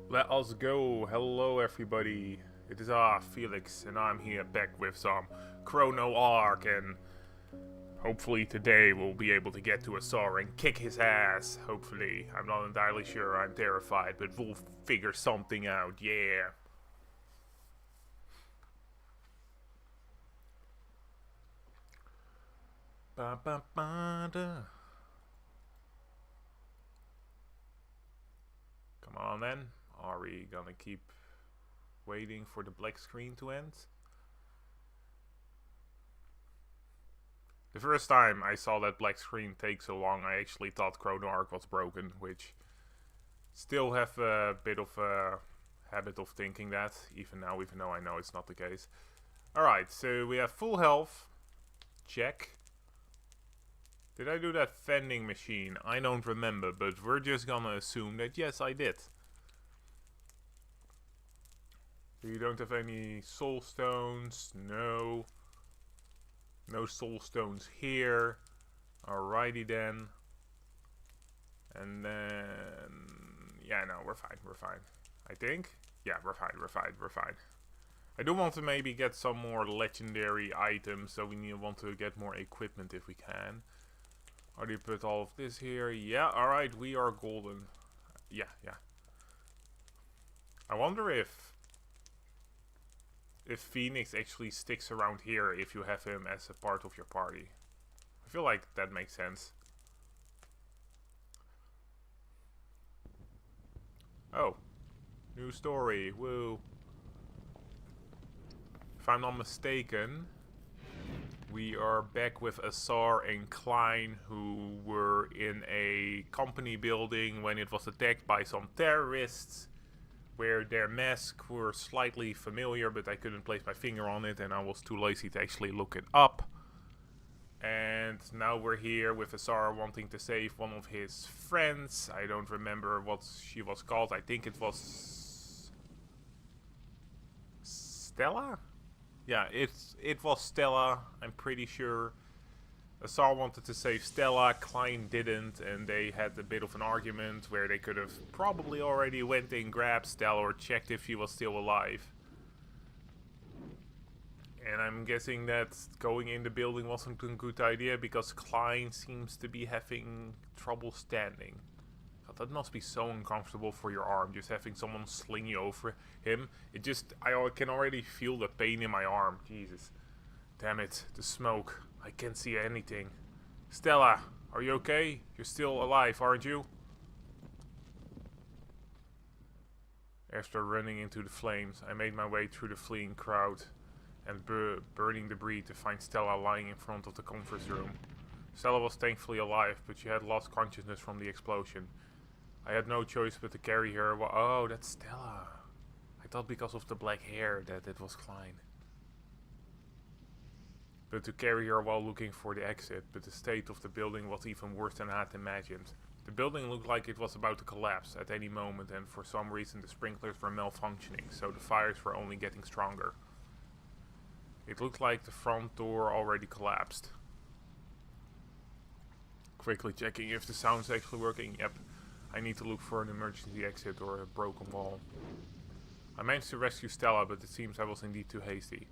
Let us go. Hello, everybody. It is Felix, and I'm here back with some Chrono Ark, and hopefully today we'll be able to get to Asar and kick his ass. Hopefully, I'm not entirely sure. I'm terrified, but we'll figure something out. Yeah. Ba ba ba da. Come on then. Are we gonna keep waiting for the black screen to end? The first time I saw that black screen take so long, I actually thought Chrono Ark was broken, which still have a bit of a habit of thinking that, even now, even though I know it's not the case. Alright, so we have full health. Check. Did I do that vending machine? I don't remember, but we're just gonna assume that yes, I did. You don't have any soul stones? No. No soul stones here. Alrighty then. And then... yeah, no, we're fine. I think? Yeah, we're fine. I do want to maybe get some more legendary items, so we want to get more equipment if we can. How do you put all of this here? Yeah, alright, we are golden. Yeah. I wonder if Phoenix actually sticks around here if you have him as a part of your party. I feel like that makes sense. Oh. New story. Woo. If I'm not mistaken, we are back with Asar and Klein, who were in a company building when it was attacked by some terrorists, where their masks were slightly familiar, but I couldn't place my finger on it, and I was too lazy to actually look it up. And now we're here with Asar wanting to save one of his friends. I don't remember what she was called. I think it was Stella? Yeah, it was Stella, I'm pretty sure. Asar wanted to save Stella, Klein didn't, and they had a bit of an argument where they could have probably already went and grabbed Stella or checked if she was still alive. And I'm guessing that going in the building wasn't a good idea because Klein seems to be having trouble standing. God, that must be so uncomfortable for your arm, just having someone sling you over him. I can already feel the pain in my arm. Jesus. Damn it, the smoke. I can't see anything. Stella, are you okay? You're still alive, aren't you? After running into the flames, I made my way through the fleeing crowd and burning debris to find Stella lying in front of the conference room. Stella was thankfully alive, but she had lost consciousness from the explosion. I had no choice but to carry her. Oh, that's Stella. I thought because of the black hair that it was Klein. But to carry her while looking for the exit, but the state of the building was even worse than I had imagined. The building looked like it was about to collapse at any moment, and for some reason the sprinklers were malfunctioning, so the fires were only getting stronger. It looked like the front door already collapsed. Quickly checking if the sound's actually working. Yep. I need to look for an emergency exit or a broken wall. I managed to rescue Stella, but it seems I was indeed too hasty.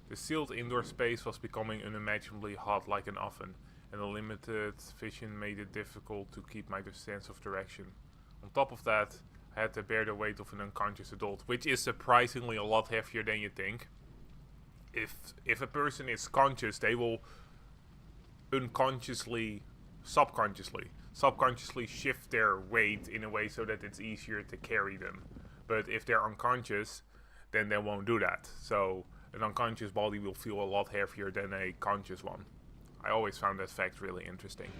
The sealed indoor space was becoming unimaginably hot like an oven, and the limited vision made it difficult to keep my sense of direction. On top of that, I had to bear the weight of an unconscious adult, which is surprisingly a lot heavier than you think. If a person is conscious, they will subconsciously shift their weight in a way so that it's easier to carry them. But if they're unconscious, then they won't do that. So an unconscious body will feel a lot heavier than a conscious one. I always found that fact really interesting.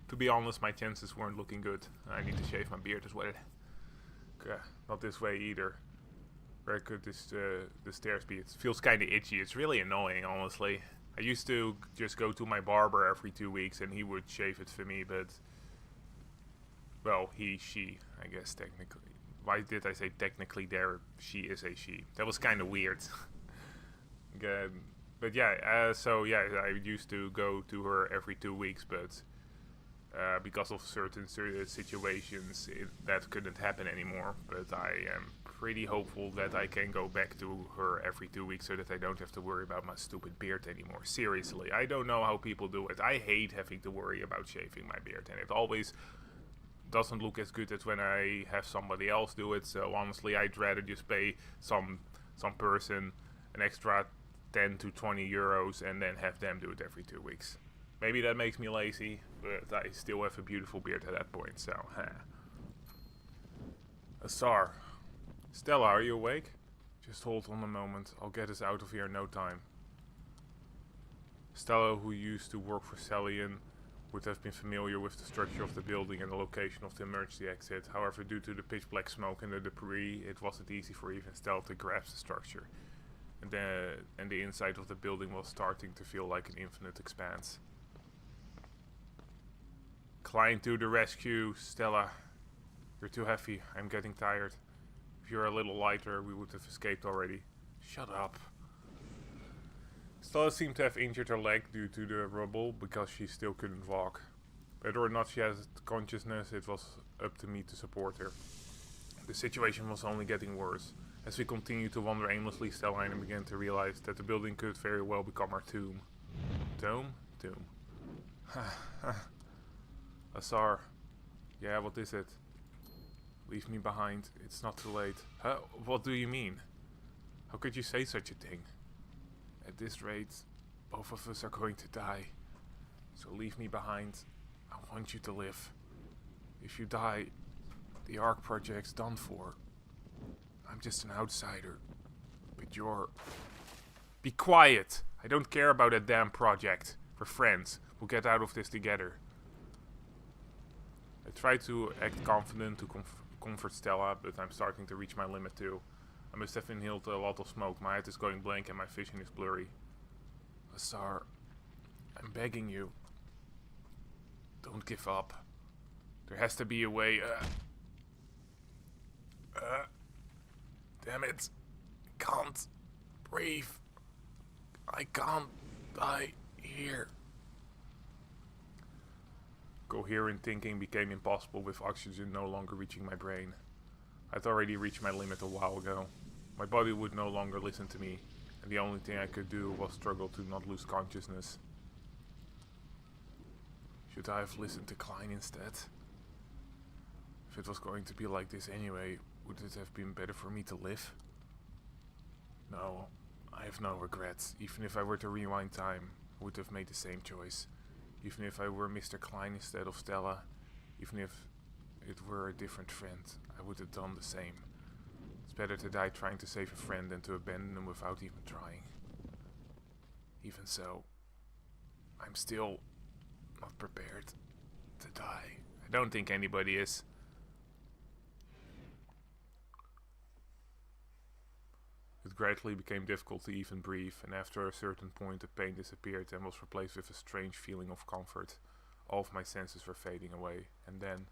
To be honest, my chances weren't looking good. I need to shave my beard as well. Not this way either. Where could the stairs be? It feels kind of itchy. It's really annoying, honestly. I used to just go to my barber every 2 weeks and he would shave it for me, but... well, she, I guess, technically. Why did I say technically there? She is a she. That was kind of weird. But yeah, so yeah, I used to go to her every 2 weeks, but because of certain situations that couldn't happen anymore. But I am pretty hopeful that I can go back to her every 2 weeks so that I don't have to worry about my stupid beard anymore. Seriously, I don't know how people do it. I hate having to worry about shaving my beard, and it always doesn't look as good as when I have somebody else do it. So honestly, I'd rather just pay some person an extra 10 to 20 euros and then have them do it every 2 weeks. Maybe that makes me lazy, but I still have a beautiful beard at that point, so Asar. Stella, are you awake? Just hold on a moment, I'll get us out of here in no time. Stella, who used to work for Salian, would have been familiar with the structure of the building and the location of the emergency exit. However, due to the pitch black smoke and the debris, it wasn't easy for even Stella to grasp the structure. And the inside of the building was starting to feel like an infinite expanse. Klein to the rescue, Stella. You're too heavy, I'm getting tired. If you're a little lighter, we would have escaped already. Shut up. Stella seemed to have injured her leg due to the rubble because she still couldn't walk. Whether or not she had consciousness, it was up to me to support her. The situation was only getting worse. As we continued to wander aimlessly, Stella and I began to realize that the building could very well become our tomb. Tomb? Tomb. Asar. Yeah, what is it? Leave me behind. It's not too late. Huh? What do you mean? How could you say such a thing? At this rate, both of us are going to die. So leave me behind. I want you to live. If you die, the Ark project's done for. I'm just an outsider. But you're... Be quiet! I don't care about that damn project. We're friends. We'll get out of this together. I tried to act confident to comfort Stella, but I'm starting to reach my limit too. I must have inhaled a lot of smoke. My head is going blank and my vision is blurry. Asar, I'm begging you. Don't give up. There has to be a way. Damn it. I can't breathe. I can't die here. Coherent thinking became impossible with oxygen no longer reaching my brain. I'd already reached my limit a while ago. My body would no longer listen to me, and the only thing I could do was struggle to not lose consciousness. Should I have listened to Klein instead? If it was going to be like this anyway, would it have been better for me to live? No, I have no regrets. Even if I were to rewind time, I would have made the same choice. Even if I were Mr. Klein instead of Stella, even if it were a different friend, I would have done the same. It's better to die trying to save a friend than to abandon them without even trying. Even so, I'm still not prepared to die. I don't think anybody is. It gradually became difficult to even breathe, and after a certain point the pain disappeared and was replaced with a strange feeling of comfort. All of my senses were fading away, and then...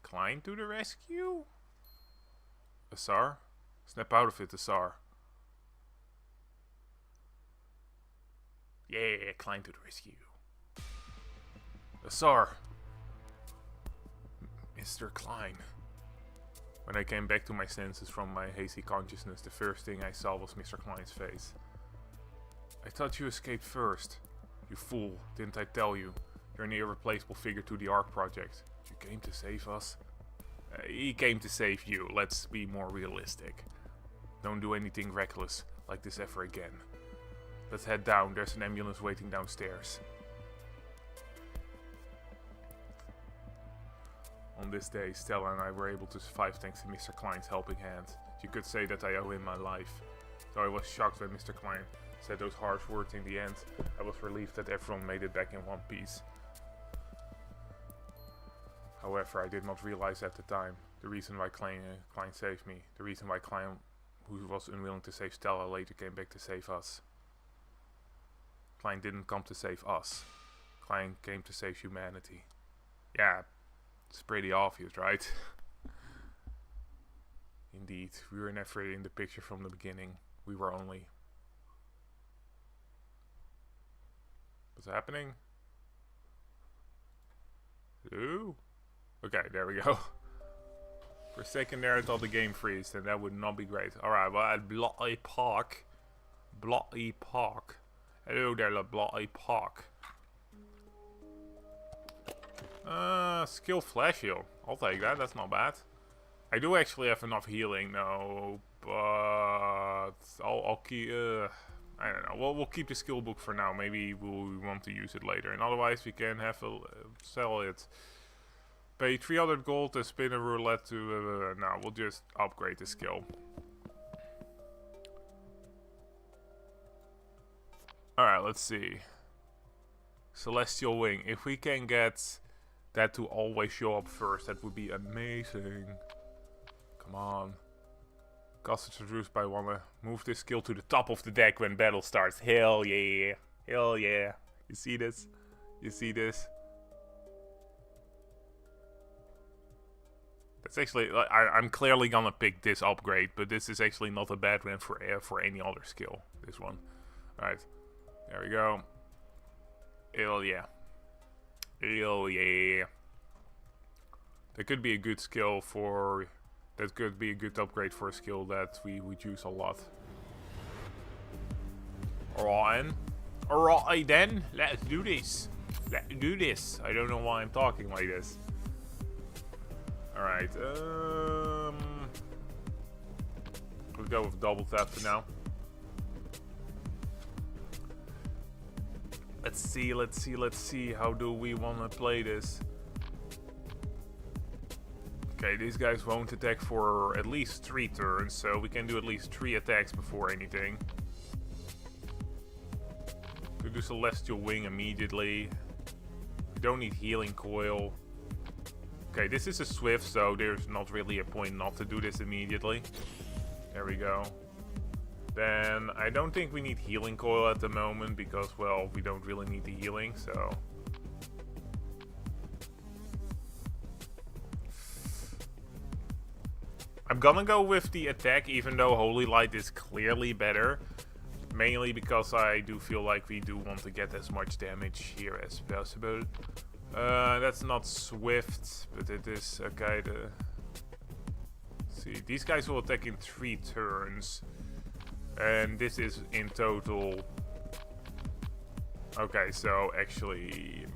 Klein to the rescue? Asar? Snap out of it, Asar. Yeah, Klein to the rescue. Asar! Mr. Klein. When I came back to my senses from my hazy consciousness, the first thing I saw was Mr. Klein's face. I thought you escaped first. You fool, didn't I tell you? You're an irreplaceable figure to the Ark project. You came to save us? He came to save you, let's be more realistic. Don't do anything reckless like this ever again. Let's head down, there's an ambulance waiting downstairs. On this day, Stella and I were able to survive thanks to Mr. Klein's helping hand. You could say that I owe him my life. Though I was shocked when Mr. Klein said those harsh words in the end, I was relieved that everyone made it back in one piece. However, I did not realize at the time the reason why Klein saved me, the reason why Klein, who was unwilling to save Stella, later came back to save us. Klein didn't come to save us. Klein came to save humanity. Yeah, it's pretty obvious, right? Indeed, we were never in the picture from the beginning. We were only... What's happening? Ooh. Okay, there we go. For a second there I thought the game freezed, and that would not be great. Alright, well at Bloody Park. Bloody Park. Hello there, Bloody Park. Skill flash heal. I'll take that, that's not bad. I do actually have enough healing now, but I'll keep, I don't know, we'll keep the skill book for now. Maybe we'll want to use it later, and otherwise we can have sell it. Pay 300 gold and spin a roulette to, no, we'll just upgrade the skill. Alright, let's see. Celestial Wing. If we can get that to always show up first, that would be amazing. Come on. Cost is reduced by 1. Move this skill to the top of the deck when battle starts. Hell yeah. Hell yeah. You see this? You see this? That's actually, I'm clearly gonna pick this upgrade, but this is actually not a bad one for any other skill. This one. Alright. There we go. Hell yeah. Hell yeah. That could be a good skill for... That could be a good upgrade for a skill that we would use a lot. Alright then. Let's do this. Let's do this. I don't know why I'm talking like this. Alright, let's go with double tap for now. Let's see. How do we want to play this? Okay, these guys won't attack for at least 3 turns, so we can do at least 3 attacks before anything. Could do Celestial Wing immediately. We don't need Healing Coil. Okay, this is a Swift, so there's not really a point not to do this immediately. There we go. Then, I don't think we need Healing Coil at the moment, because, well, we don't really need the healing, so... I'm gonna go with the attack, even though Holy Light is clearly better. Mainly because I do feel like we do want to get as much damage here as possible. That's not Swift, but it is okay. See, these guys will attack in 3 turns, and this is in total. Okay, so actually,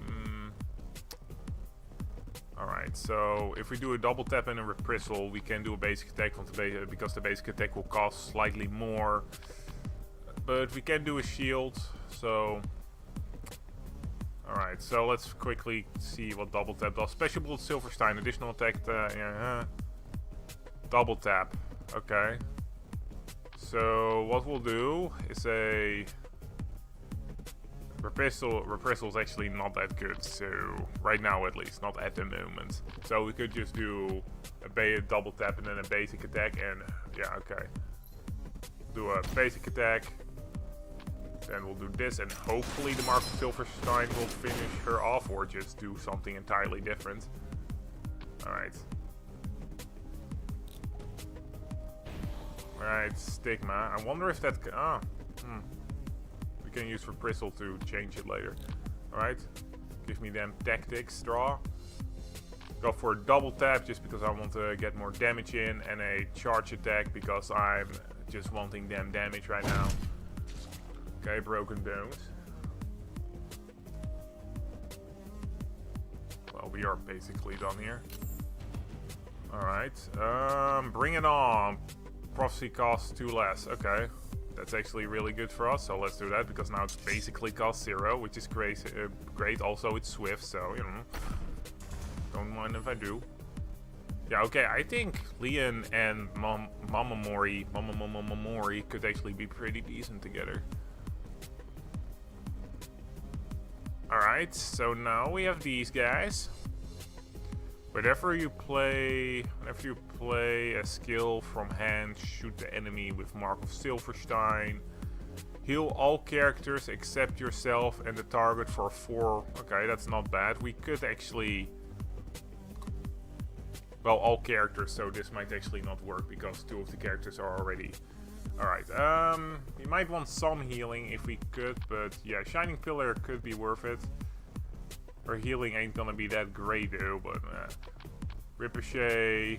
all right. So if we do a double tap and a reprisal, we can do a basic attack on the because the basic attack will cost slightly more, but we can do a shield. So. Alright, so let's quickly see what double tap does. Special Bullet Silverstein, additional attack, double tap. Okay. So what we'll do is a reprisal is actually not that good, so right now at least, not at the moment. So we could just do a double tap and then a basic attack, and yeah, okay. Do a basic attack. Then we'll do this, and hopefully the Mark of Silverstein will finish her off, or just do something entirely different. Alright. Alright, Stigma. I wonder if that... We can use Reprisal to change it later. Alright. Give me them tactics, draw. Go for a double tap, just because I want to get more damage in, and a charge attack, because I'm just wanting them damage right now. Okay, Broken Bones. Well, we are basically done here. Alright, bring it on. Prophecy costs 2 less. Okay, that's actually really good for us, so let's do that, because now it's basically cost 0, which is great. Also, it's Swift, so, you know, don't mind if I do. Yeah, okay, I think Leon and Mama Mori could actually be pretty decent together. Alright, so now we have these guys. Whenever you play a skill from hand, shoot the enemy with Mark of Silverstein. Heal all characters except yourself and the target for 4. Okay, that's not bad. We could actually... Well, all characters, so this might actually not work because 2 of the characters are already... Alright, we might want some healing if we could, but yeah, Shining Pillar could be worth it. Our healing ain't gonna be that great though, but Ricochet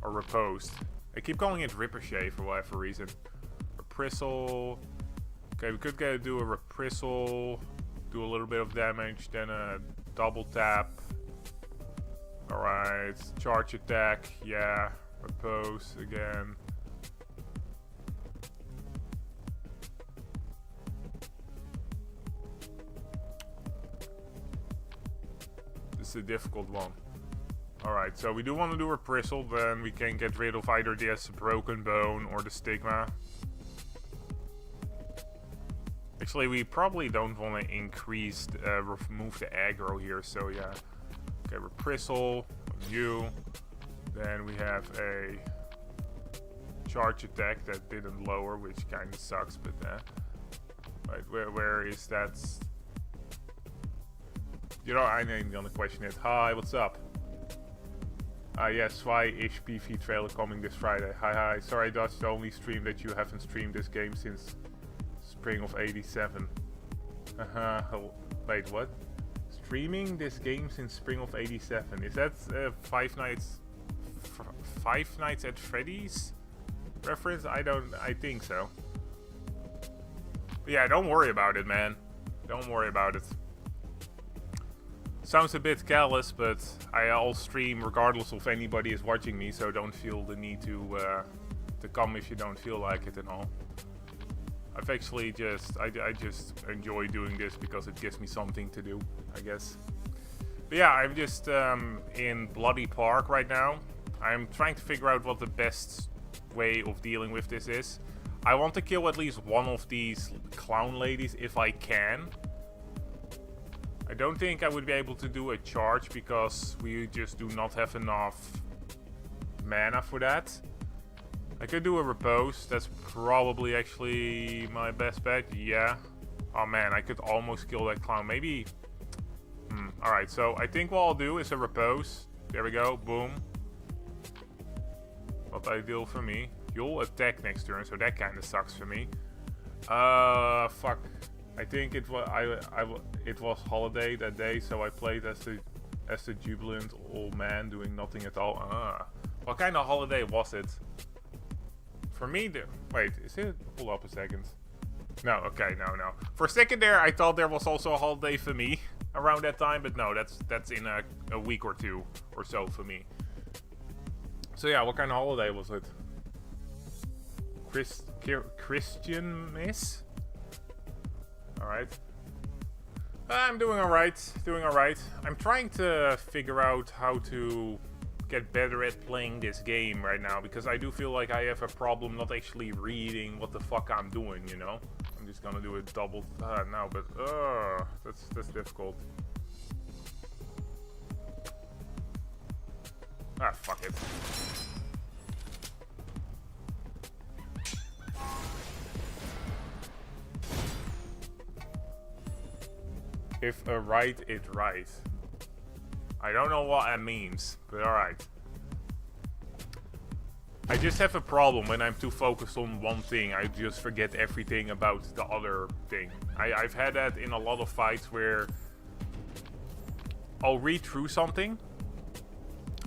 or Riposte. I keep calling it Ricochet for whatever reason. Reprisal. Okay, we could do a Reprisal, do a little bit of damage, then a double tap. Alright, charge attack, yeah. Repose again. This is a difficult one. Alright, so we do want to do Reprisal, then we can get rid of either this Broken Bone or the Stigma. Actually, we probably don't want to increase, remove the aggro here, so yeah. Okay, Reprisal, you. Then we have a charge attack that didn't lower, which kind of sucks, but right, where is that? You know, I ain't gonna question it. Hi, what's up? Yes, why-ish PV trailer coming this Friday. Hi. Sorry, that's the only stream that you haven't streamed this game since spring of '87. Wait, what? Streaming this game since spring of '87. Is that Five Nights at Freddy's reference? I think so. But yeah, don't worry about it, man. Don't worry about it. Sounds a bit callous, but I'll stream regardless of anybody is watching me, so don't feel the need to come if you don't feel like it and all. I've actually I just enjoy doing this because it gives me something to do, I guess. But yeah, I'm just in Bloody Park right now. I'm trying to figure out what the best way of dealing with this is. I want to kill at least one of these clown ladies if I can. I don't think I would be able to do a charge because we just do not have enough mana for that. I could do a Repose. That's probably actually my best bet. Yeah. Oh man, I could almost kill that clown. Maybe. Alright, so I think what I'll do is a Repose. There we go. Boom. Not ideal for me. You'll attack next turn, so that kind of sucks for me. Fuck. I think it was holiday that day, so I played as the jubilant old man doing nothing at all. What kind of holiday was it? For me, wait, is it? Hold up a second. No, okay, no. For a second there, I thought there was also a holiday for me around that time, but no, that's in a week or two or so for me. So yeah, what kind of holiday was it? Christian Miss? Alright. I'm doing alright. I'm trying to figure out how to get better at playing this game right now, because I do feel like I have a problem not actually reading what the fuck I'm doing, you know? I'm just gonna do a double now, but that's difficult. Fuck it. If a right, it right. I don't know what that means, but alright. I just have a problem when I'm too focused on one thing. I just forget everything about the other thing. I've had that in a lot of fights where I'll read through something,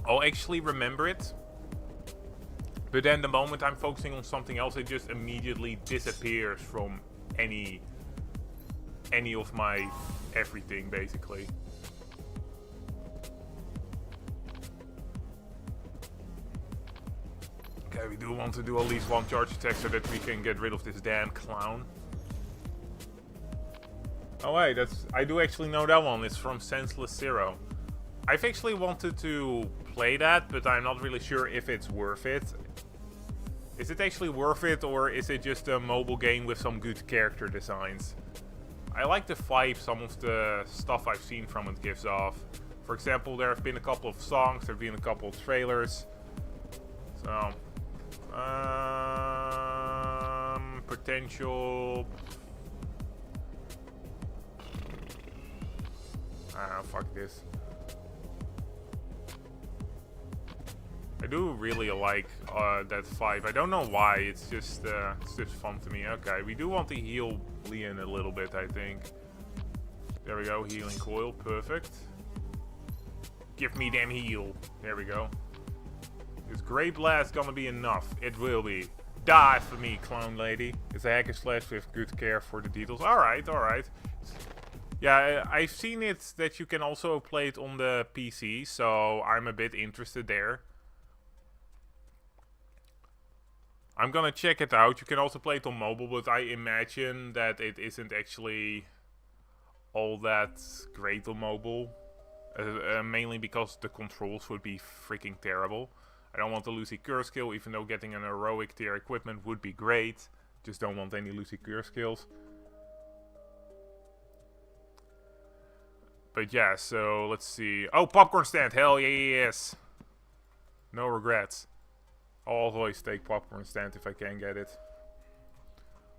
I'll actually remember it, but then the moment I'm focusing on something else, it just immediately disappears from any of my everything, basically. Okay, we do want to do at least one charge attack so that we can get rid of this damn clown. Oh wait, I do actually know that one. It's from Senseless Zero. I've actually wanted to play that, but I'm not really sure if it's worth it. Is it actually worth it, or is it just a mobile game with some good character designs? I like the vibe some of the stuff I've seen from it gives off. For example, there have been a couple of songs, there have been a couple of trailers. So, potential. Fuck this. I do really like that vibe. I don't know why. It's just fun to me. Okay, we do want to heal Leon a little bit, I think. There we go, healing coil, perfect. Give me damn heal. There we go. Is Great Blast gonna be enough? It will be. Die for me, clown lady. It's a hack and slash with good care for the details. Alright, alright. Yeah, I've seen it that you can also play it on the PC, so I'm a bit interested there. I'm gonna check it out. You can also play it on mobile, but I imagine that it isn't actually all that great on mobile. Mainly because the controls would be freaking terrible. I don't want the Lucy curse skill, even though getting an heroic tier equipment would be great. Just don't want any Lucy curse skills. But yeah, so let's see. Oh, popcorn stand. Hell yes. No regrets. I'll always take popcorn stand if I can get it.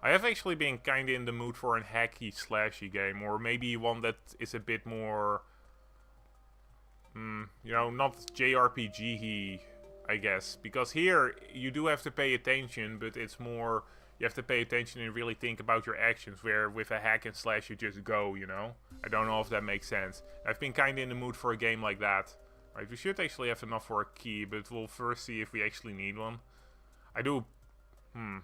I have actually been kinda in the mood for a hacky slashy game, or maybe one that is a bit more, you know, not JRPG-y, I guess. Because here, you do have to pay attention, but it's more, you have to pay attention and really think about your actions, where with a hack and slash you just go, you know? I don't know if that makes sense. I've been kinda in the mood for a game like that. Right, we should actually have enough for a key, but we'll first see if we actually need one. I do, I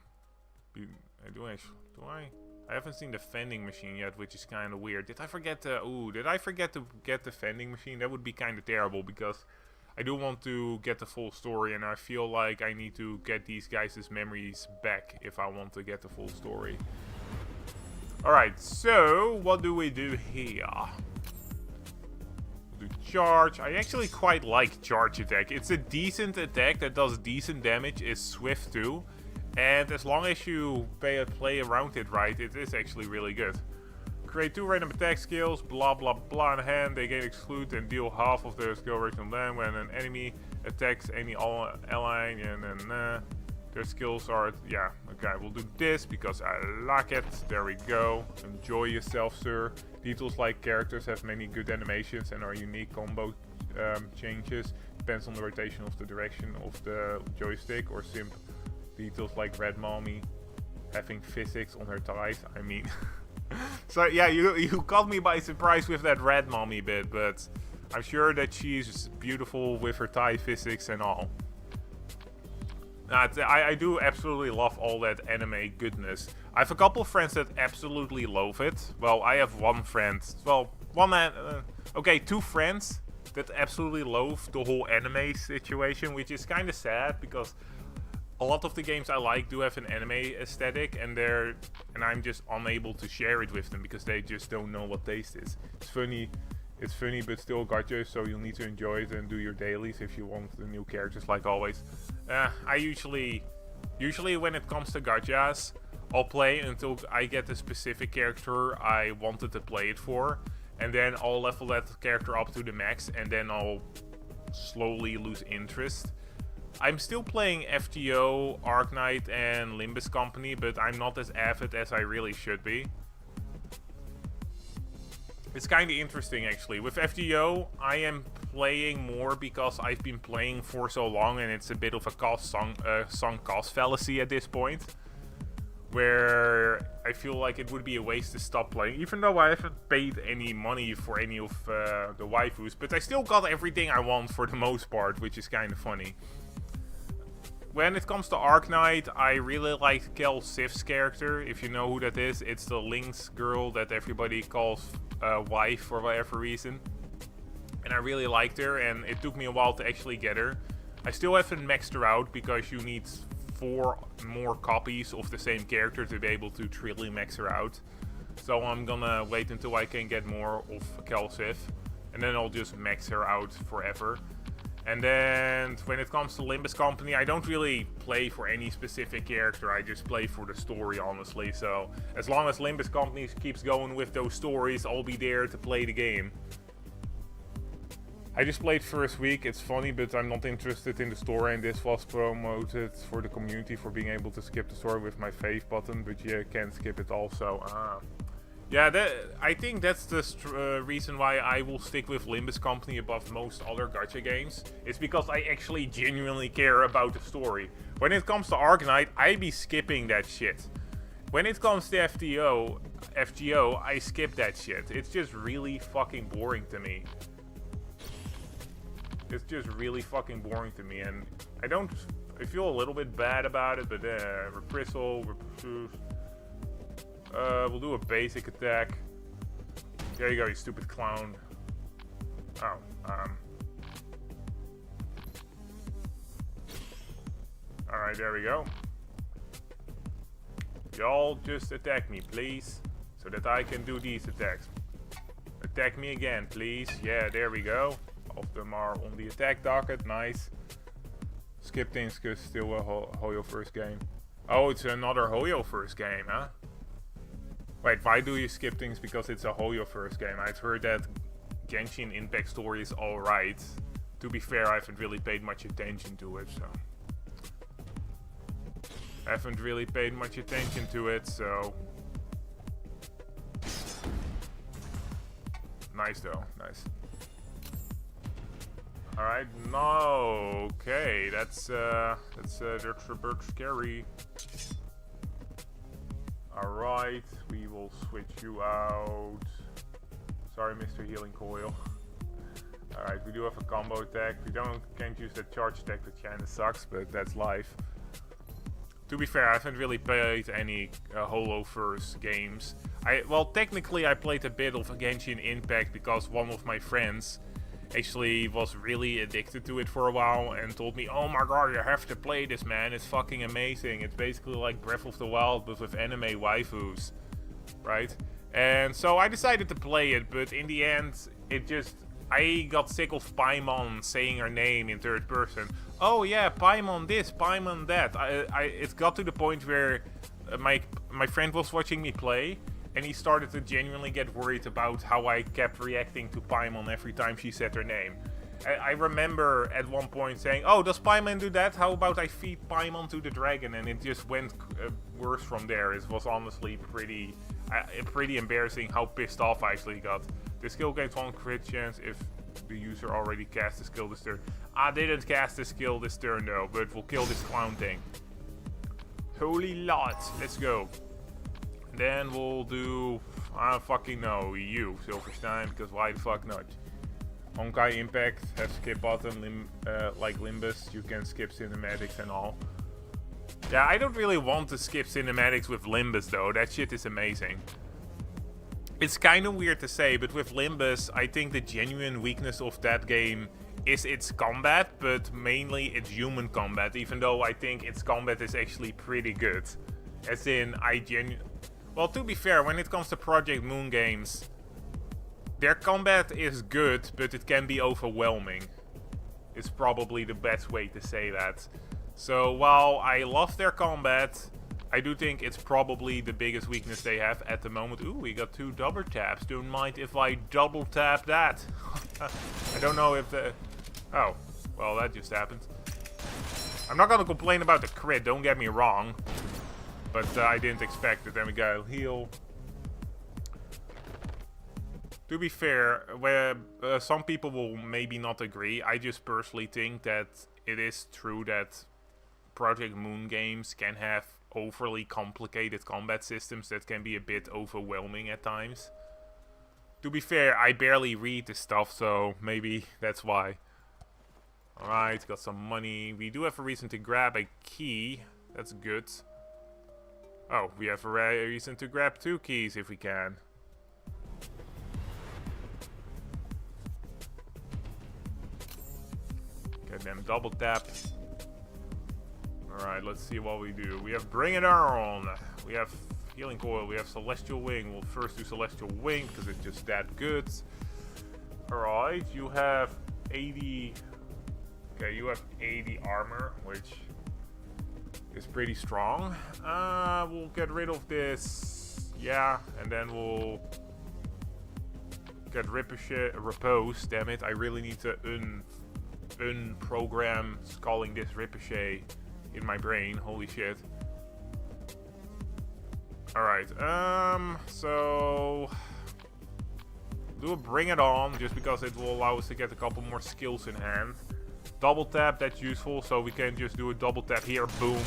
haven't seen the vending machine yet, which is kind of weird. Did I forget to... did I forget to get the vending machine? That would be kind of terrible, because I do want to get the full story, and I feel like I need to get these guys' memories back if I want to get the full story. Alright, so what do we do here? We'll do charge. I actually quite like charge attack. It's a decent attack that does decent damage, is swift too. And as long as you play around it right, it is actually really good. Create 2 random attack skills, blah blah blah in hand. They gain exclude and deal half of their skill rate on them when an enemy attacks any ally, and then their skills are, yeah, okay, we'll do this because I like it. There we go. Enjoy yourself, sir. Details like characters have many good animations and are unique combo changes. Depends on the rotation of the direction of the joystick, or simp. Details like Red Mommy having physics on her thighs. I mean, so yeah, you caught me by surprise with that Red Mommy bit, but I'm sure that she's beautiful with her thigh physics and all. I do absolutely love all that anime goodness. I have a couple of friends that absolutely love it. Well, I have one friend. Well, two friends that absolutely love the whole anime situation, which is kind of sad because a lot of the games I like do have an anime aesthetic, and I'm just unable to share it with them because they just don't know what taste is. It's funny, but still gacha, so you'll need to enjoy it and do your dailies if you want the new characters, like always. I usually when it comes to gachas, I'll play until I get a specific character I wanted to play it for, and then I'll level that character up to the max, and then I'll slowly lose interest. I'm still playing FGO, Ark Knight, and Limbus Company, but I'm not as avid as I really should be. It's kind of interesting, actually. With FGO, I am playing more because I've been playing for so long, and it's a bit of a sunk cost fallacy at this point, where I feel like it would be a waste to stop playing, even though I haven't paid any money for any of the waifus, but I still got everything I want for the most part, which is kind of funny. When it comes to Ark Knight, I really like Kel Sif's character. If you know who that is, it's the Lynx girl that everybody calls wife for whatever reason. And I really liked her, and it took me a while to actually get her. I still haven't maxed her out because you need 4 more copies of the same character to be able to truly max her out. So I'm gonna wait until I can get more of Kel Sif, and then I'll just max her out forever. And then, when it comes to Limbus Company, I don't really play for any specific character, I just play for the story, honestly. So, as long as Limbus Company keeps going with those stories, I'll be there to play the game. I just played first week, it's funny, but I'm not interested in the story, and this was promoted for the community for being able to skip the story with my fave button, but you can't skip it also. Yeah, I think that's the reason why I will stick with Limbus Company above most other gacha games. It's because I actually genuinely care about the story. When it comes to Ark Knight, I be skipping that shit. When it comes to FGO, I skip that shit. It's just really fucking boring to me. it's just really fucking boring to me, and I feel a little bit bad about it, but reprisal, we'll do a basic attack. There you go, you stupid clown. Oh, alright, there we go. Y'all just attack me, please, so that I can do these attacks. Attack me again, please. Yeah, there we go. All of them are on the attack docket. Nice. Skip things because still a Hoyo first game. Oh, it's another Hoyo first game, huh? Wait, why do you skip things because it's a Hoyo first game? I've heard that Genshin Impact story is alright. To be fair, I haven't really paid much attention to it, so... Nice though, nice. Alright, no, okay, that's a bit scary. Alright, we will switch you out. Sorry, Mr. Healing Coil. Alright, we do have a combo attack. We can't use that charge attack, that kinda sucks, but that's life. To be fair, I haven't really played any Holo First games. Well, technically I played a bit of Genshin Impact because one of my friends actually was really addicted to it for a while and told me, oh my god, you have to play this, man, it's fucking amazing. It's basically like Breath of the Wild but with anime waifus, right? And so I decided to play it, but in the end, I got sick of Paimon saying her name in third person. Oh yeah, Paimon this, Paimon that. It got to the point where my friend was watching me play, and he started to genuinely get worried about how I kept reacting to Paimon every time she said her name. I remember at one point saying, oh, does Paimon do that? How about I feed Paimon to the dragon? And it just went worse from there. It was honestly pretty embarrassing how pissed off I actually got. The skill gains 1 crit chance if the user already cast the skill this turn. I didn't cast the skill this turn though, but we'll kill this clown thing. Holy lot, let's go. Then we'll do, I don't fucking know, you, Silverstein, because why the fuck not? Honkai Impact has skip button, like Limbus, you can skip cinematics and all. Yeah, I don't really want to skip cinematics with Limbus though, that shit is amazing. It's kind of weird to say, but with Limbus, I think the genuine weakness of that game is its combat, but mainly its human combat, even though I think its combat is actually pretty good. As in, well, to be fair, when it comes to Project Moon games, their combat is good, but it can be overwhelming. It's probably the best way to say that. So while I love their combat, I do think it's probably the biggest weakness they have at the moment. Ooh, we got 2 double taps. Don't mind if I double tap that. I don't know if the... Oh, well, that just happened. I'm not gonna complain about the crit, don't get me wrong. But I didn't expect it. Then we got a heal. To be fair, some people will maybe not agree. I just personally think that it is true that Project Moon games can have overly complicated combat systems that can be a bit overwhelming at times. To be fair, I barely read the stuff, so maybe that's why. Alright, got some money. We do have a reason to grab a key. That's good. Oh, we have a reason to grab 2 keys if we can. Get them double tap. Alright, let's see what we do. We have Bring It On. We have Healing Coil. We have Celestial Wing. We'll first do Celestial Wing because it's just that good. Alright, you have 80... Okay, you have 80 armor, which is pretty strong. We'll get rid of this. Yeah, and then we'll get Repose. Damn it, I really need to unprogram calling this Ricochet in my brain. Holy shit. Alright, so do a Bring It On, just because it will allow us to get a couple more skills in hand. Double tap, that's useful, so we can just do a double tap here, boom.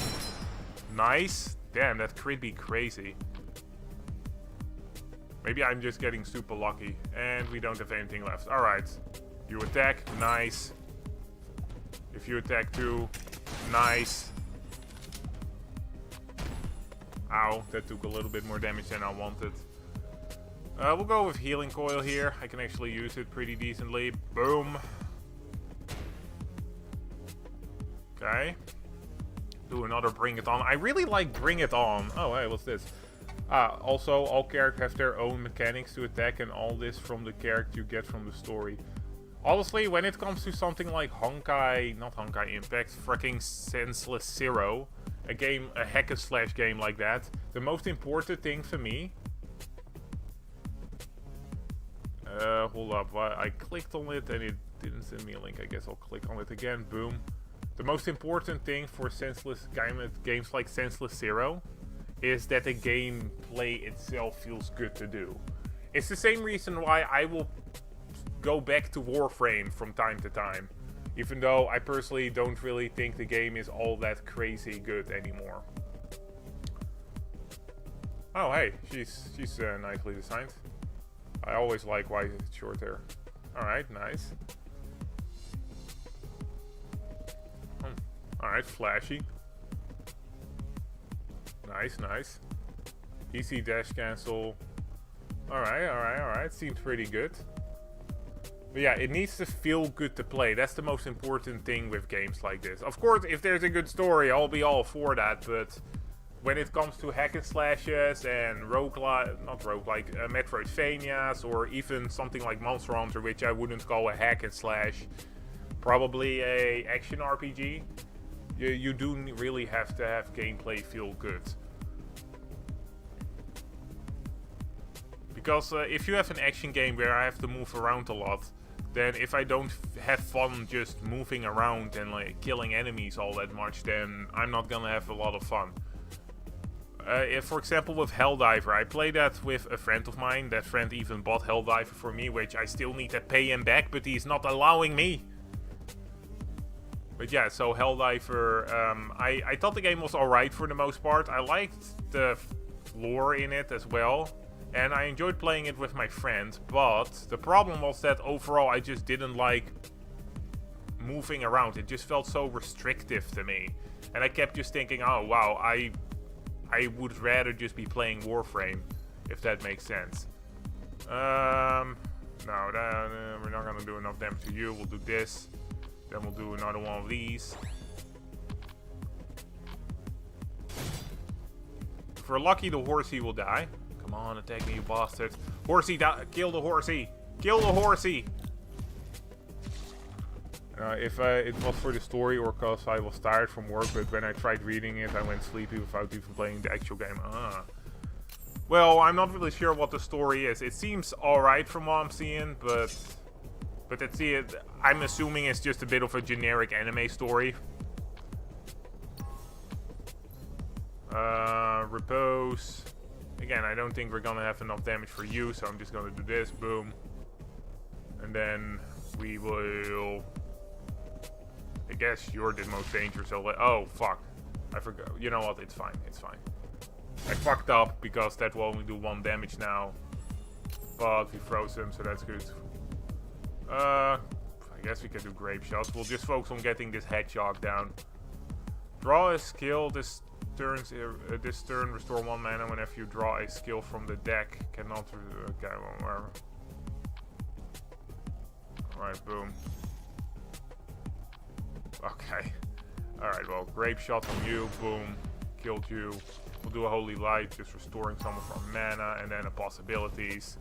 Nice. Damn, that could be crazy. Maybe I'm just getting super lucky, and we don't have anything left. Alright, you attack, nice. If you attack too, nice. Ow, that took a little bit more damage than I wanted. We'll go with Healing Coil here. I can actually use it pretty decently. Boom. Okay. Do another Bring It On. I really like Bring It On. Oh, hey, what's this? Also, all characters have their own mechanics to attack, and all this from the character you get from the story. Honestly, when it comes to something like not Honkai Impact, freaking Senseless Zero, a hack and slash game like that, the most important thing for me... hold up, I clicked on it and it didn't send me a link. I guess I'll click on it again. Boom. The most important thing for games like Senseless Zero is that the gameplay itself feels good to do. It's the same reason why I will go back to Warframe from time to time, even though I personally don't really think the game is all that crazy good anymore. Oh hey, she's nicely designed. I always like why it's short hair. Alright, nice. Alright, flashy. Nice, nice. Easy dash cancel. Alright. Seems pretty good. But yeah, it needs to feel good to play. That's the most important thing with games like this. Of course, if there's a good story, I'll be all for that, but when it comes to hack and slashes and Metroidvanias, or even something like Monster Hunter, which I wouldn't call a hack and slash, probably a action RPG, you do really have to have gameplay feel good. Because if you have an action game where I have to move around a lot, then if I don't have fun just moving around and like killing enemies all that much, then I'm not gonna have a lot of fun. If, for example, with Helldiver, I played that with a friend of mine. That friend even bought Helldiver for me, which I still need to pay him back, but he's not allowing me. But yeah, so Helldiver, I thought the game was alright for the most part. I liked the lore in it as well, and I enjoyed playing it with my friend, but the problem was that overall I just didn't like moving around. It just felt so restrictive to me, and I kept just thinking, oh wow, I would rather just be playing Warframe, if that makes sense. No, we're not gonna do enough damage to you. We'll do this. Then we'll do another one of these. If we're lucky, the horsey will die. Come on, attack me, you bastard. Horsey, kill the horsey. Kill the horsey. If it was for the story or because I was tired from work, but when I tried reading it, I went sleepy without even playing the actual game. Well, I'm not really sure what the story is. It seems alright from what I'm seeing, but that's it. I'm assuming it's just a bit of a generic anime story. Repose. Again, I don't think we're gonna have enough damage for you, so I'm just gonna do this. Boom. And then we will... I guess you're the most dangerous. So oh, fuck. I forgot. You know what? It's fine. It's fine. I fucked up because that will only do 1 damage now. But we froze him, so that's good. I guess we can do grape shots. We'll just focus on getting this hedgehog down. Draw a skill. This turn restore 1 mana whenever you draw a skill from the deck. Cannot. Okay, well, whatever. Alright, boom. Okay. Alright, well, grape shot on you. Boom. Killed you. We'll do a holy light, just restoring some of our mana, and then the possibilities.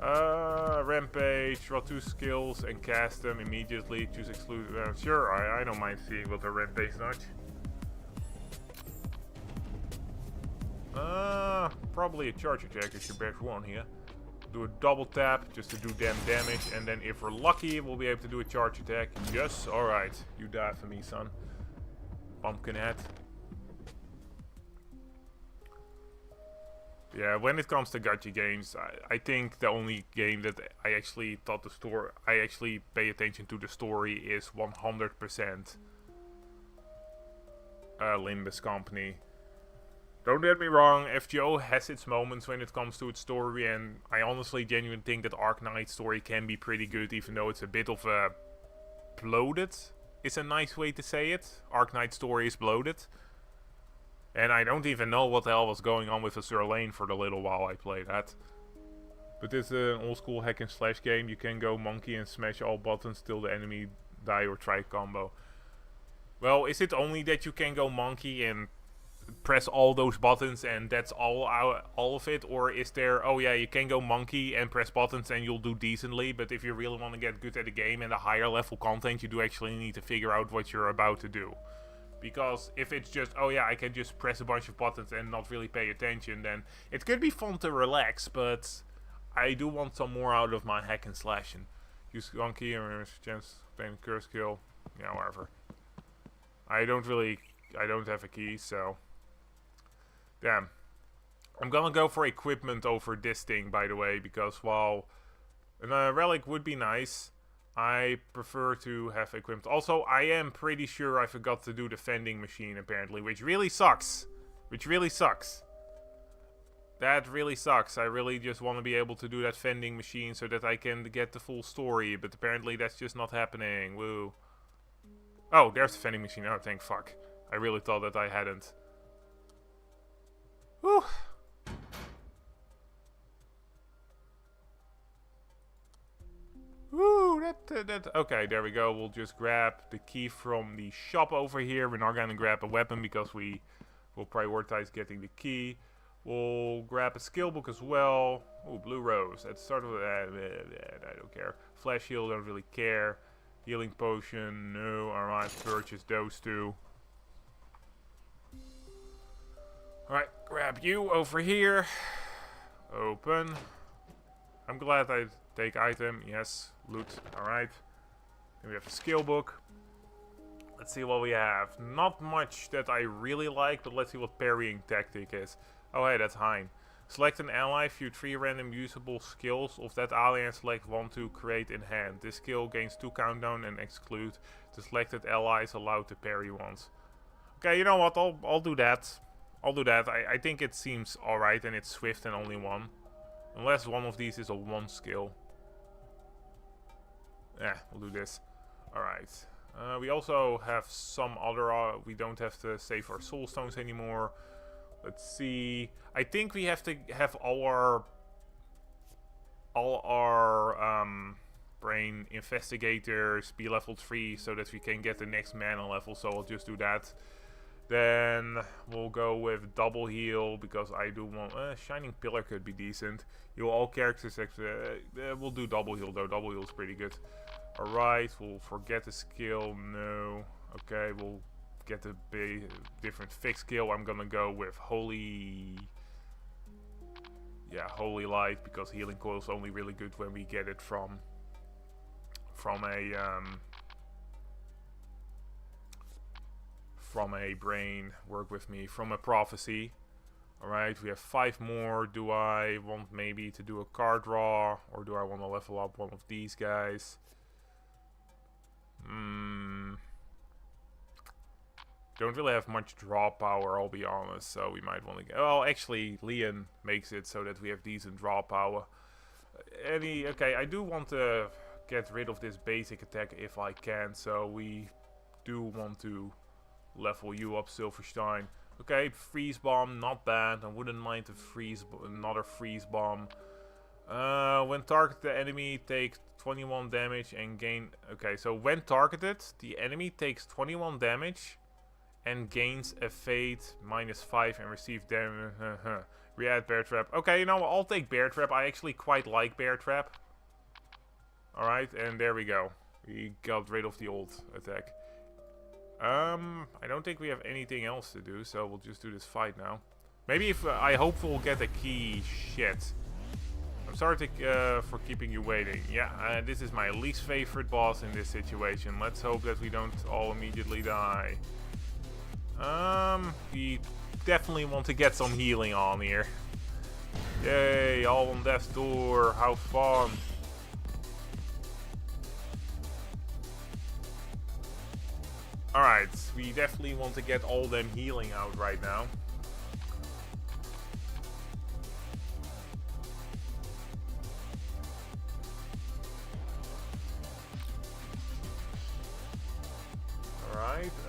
Rampage, draw 2 skills and cast them immediately. Choose exclude. Sure, I don't mind seeing what the rampage does. Probably a charge attack is your best one here. Do a double tap just to do damage, and then if we're lucky, we'll be able to do a charge attack. Yes, alright. You die for me, son. Pumpkinhead. Yeah, when it comes to gacha games, I think the only game that I actually pay attention to the story is 100% Limbus Company. Don't get me wrong, FGO has its moments when it comes to its story, and I honestly genuinely think that Ark Knight's story can be pretty good, even though it's a bit of a bloated is a nice way to say it. Arknight story is bloated. And I don't even know what the hell was going on with Azur Lane for the little while I played that. But it's an old school hack and slash game. You can go monkey and smash all buttons till the enemy die or try combo. Well, is it only that you can go monkey and press all those buttons and that's all of it? Or is there, oh yeah, you can go monkey and press buttons and you'll do decently, but if you really want to get good at the game and the higher level content, you do actually need to figure out what you're about to do. Because if it's just, oh yeah, I can just press a bunch of buttons and not really pay attention, then it could be fun to relax, but I do want some more out of my hack and slashing. Use one key and chance playing curse kill. Yeah, whatever. I don't have a key, so. Damn. I'm gonna go for equipment over this thing, by the way, because while a relic would be nice, I prefer to have equipment. Also, I am pretty sure I forgot to do the vending machine, apparently, which really sucks. That really sucks. I really just want to be able to do that vending machine so that I can get the full story, but apparently that's just not happening. Woo. Oh, there's the vending machine. Oh, thank fuck. I really thought that I hadn't. Whew. Woo, okay, there we go. We'll just grab the key from the shop over here. We're not gonna grab a weapon because we will prioritize getting the key. We'll grab a skill book as well. Oh, blue rose. Let's start with that. I don't care. Flash heal, don't really care. Healing potion, no. Alright, purchase those two. Alright, grab you over here. Open. I'm glad I take item. Yes, loot. Alright. Then we have the skill book. Let's see what we have. Not much that I really like, but let's see what parrying tactic is. Oh hey, that's Hein. Select an ally, view 3 random usable skills of that ally and select 1 to create in hand. This skill gains 2 countdown and exclude the selected allies allowed to parry once. Okay, you know what, I'll do that. I think it seems alright and it's swift and only 1. Unless one of these is a 1 skill. Yeah, we'll do this. Alright. We also have some other, we don't have to save our soul stones anymore. Let's see. I think we have to have all our brain investigators be level 3 so that we can get the next mana level. So I'll just do that. Then we'll go with double heal because I do want Shining Pillar could be decent. Heal all characters. We'll do double heal though. Double heal is pretty good. Alright, we'll forget the skill. No. Okay, we'll get the different fixed skill. I'm gonna go with Holy Light because healing coil is only really good when we get it from a brain. Work with me. From a prophecy. Alright, we have 5 more. Do I want maybe to do a card draw or do I want to level up one of these guys? Don't really have much draw power, I'll be honest, so we might want to get... Well, actually, Leon makes it so that we have decent draw power. Okay, I do want to get rid of this basic attack if I can, so we do want to level you up, Silverstein. Okay, freeze bomb, not bad. I wouldn't mind another freeze bomb. When targeted, the enemy takes 21 damage and gain... Okay, so when targeted, the enemy takes 21 damage and gains a fate -5 and receive damage. Re-add Bear Trap. Okay, you know what, I'll take Bear Trap. I actually quite like Bear Trap. Alright, and there we go. We got rid of the old attack. I don't think we have anything else to do, so we'll just do this fight now. Maybe if I hope we'll get a key. Shit. I'm sorry for keeping you waiting. Yeah, this is my least favorite boss in this situation. Let's hope that we don't all immediately die. We definitely want to get some healing on here. Yay, all on death's door. How fun. Alright, we definitely want to get all them healing out right now.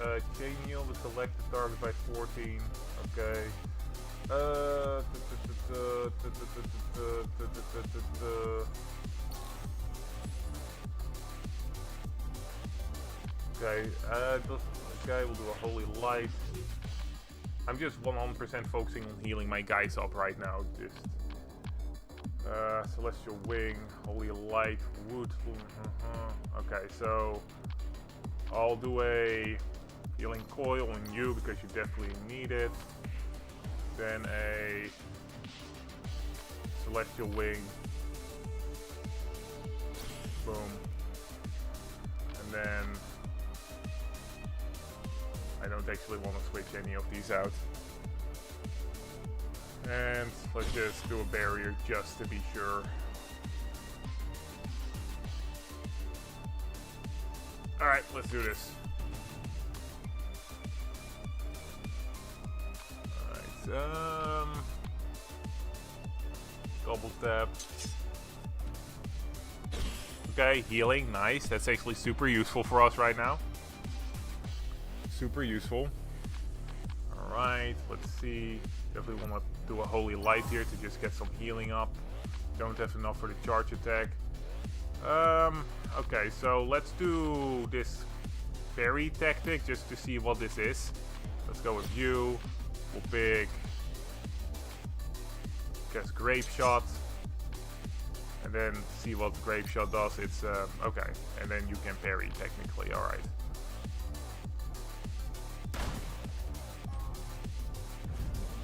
Alright, chain heal the selected target by 14. Okay. Okay, this guy will do a holy light. I'm just 100% focusing on healing my guys up right now. Just celestial wing, holy light, wood. Okay, so I'll do a healing coil on you because you definitely need it. Then a celestial wing. Boom. And then I don't actually want to switch any of these out. And let's just do a barrier just to be sure. Alright, let's do this. Alright, double tap. Okay, healing, nice. That's actually super useful for us right now. Super useful. Alright, let's see. Definitely want to do a holy light here to just get some healing up. Don't have enough for the charge attack. Okay, so let's do this fairy tactic just to see what this is. Let's go with you. We'll pick cast Grape Shot. And then see what Grape Shot does. It's okay. And then you can parry technically, alright.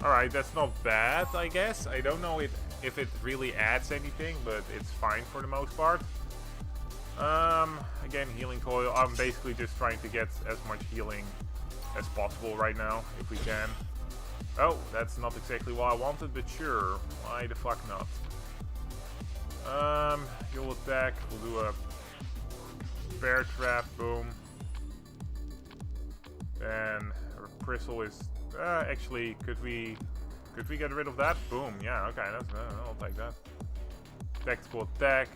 Alright, that's not bad, I guess. I don't know if it really adds anything, but it's fine for the most part. Again, healing coil. I'm basically just trying to get as much healing as possible right now, if we can. Oh, that's not exactly what I wanted, but sure. Why the fuck not? You'll attack. We'll do a bear trap. Boom. Then Bristle is... actually, could we get rid of that? Boom. Yeah, okay. I'll take that. Tactical attack.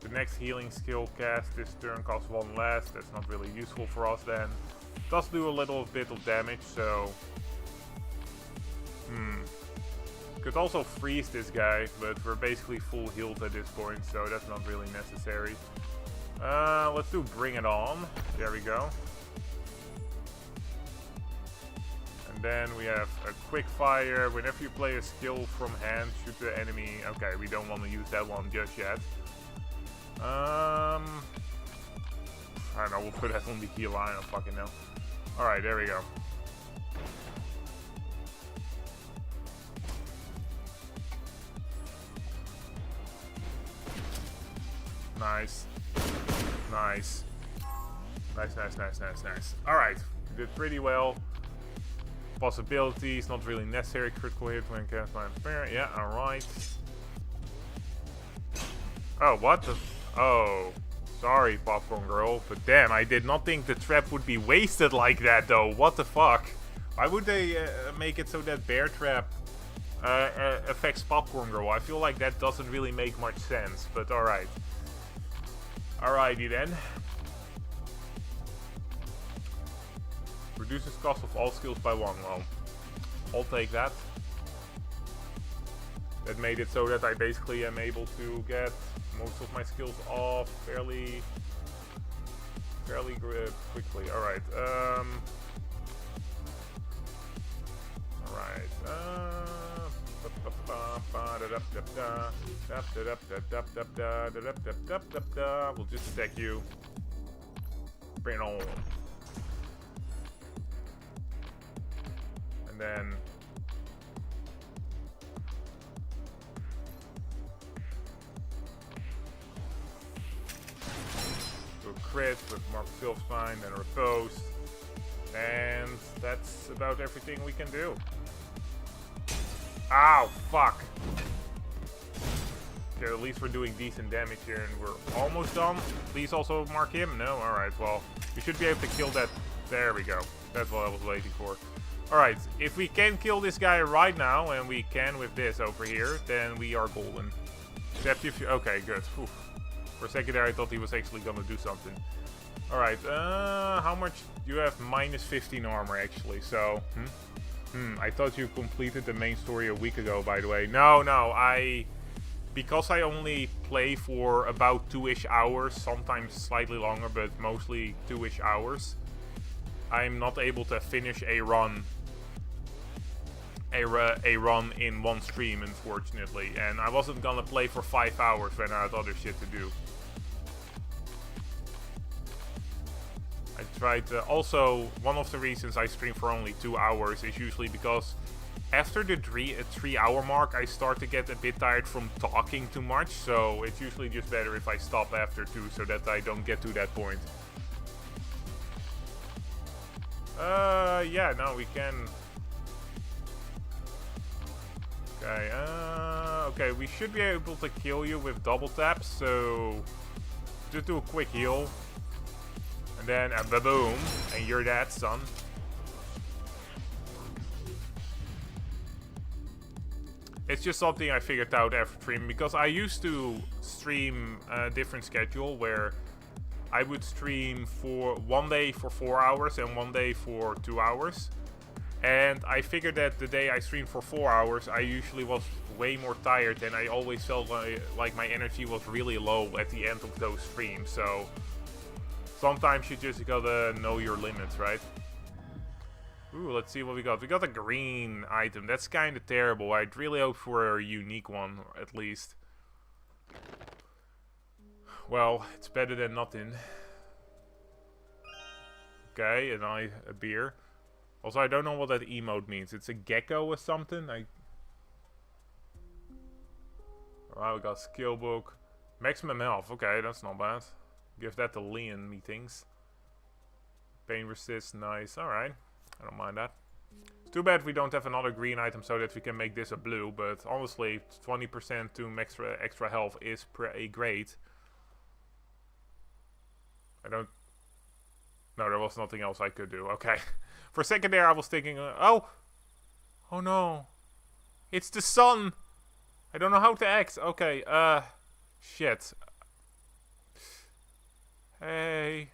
The next healing skill cast this turn costs 1 less. That's not really useful for us then. Does do a little bit of damage, so... Could also freeze this guy, but we're basically full healed at this point, so that's not really necessary. Let's do Bring It On. There we go. And then we have a quick fire. Whenever you play a skill from hand, shoot the enemy. Okay, we don't want to use that one just yet. I don't know, we'll put that on the heal. I don't fucking know. Alright, there we go. Nice. Nice. Nice. Alright, did pretty well. Possibilities, not really necessary. Critical hit when cast by fair. Yeah, alright. Oh, what the... Oh. Sorry, Popcorn Girl. But damn, I did not think the trap would be wasted like that, though. What the fuck? Why would they make it so that Bear Trap affects Popcorn Girl? I feel like that doesn't really make much sense, but alright. Alrighty then. Reduces cost of all skills by 1. Well, I'll take that. That made it so that I basically am able to get most of my skills off fairly quickly. Alright, we'll just attack you. Bring it on. And then do a crit with Mark Silverspine, then a repose. And that's about everything we can do. Ow, fuck. Okay, at least we're doing decent damage here and we're almost done. Please also mark him. No? Alright, well, we should be able to kill that. There we go. That's what I was waiting for. Alright, if we can kill this guy right now, and we can with this over here, then we are golden. Except if you... Okay, good. Whew. For a second there, I thought he was actually gonna do something. Alright, how much? You have minus 15 armor actually, so... I thought you completed the main story a week ago, by the way. No, because I only play for about 2-ish hours, sometimes slightly longer, but mostly 2-ish hours, I'm not able to finish a run in one stream, unfortunately. And I wasn't gonna play for 5 hours when I had other shit to do. I tried also, one of the reasons I stream for only 2 hours is usually because after the 3 hour mark I start to get a bit tired from talking too much, so it's usually just better if I stop after 2 so that I don't get to that point. Yeah, no, we can... Okay, okay, we should be able to kill you with double taps, so just do a quick heal. And then a ba-boom, and you're dead, son. It's just something I figured out after streaming, because I used to stream a different schedule where I would stream for one day for 4 hours and one day for 2 hours. And I figured that the day I streamed for 4 hours, I usually was way more tired, and I always felt like my energy was really low at the end of those streams. So sometimes you just gotta know your limits, right? Ooh, let's see what we got. We got a green item. That's kind of terrible. I'd really hope for a unique one, at least. Well, it's better than nothing. Okay, and a beer. Also, I don't know what that emote means. It's a gecko or something. Alright, we got skill book. Maximum health. Okay, that's not bad. Give that to Leon, methinks. Pain resist. Nice. Alright. I don't mind that. It's too bad we don't have another green item so that we can make this a blue. But honestly, 20% to extra health is great. I don't... No, there was nothing else I could do. Okay. For a second there I was thinking, oh no. It's the sun. I don't know how to act. Okay, shit. Hey.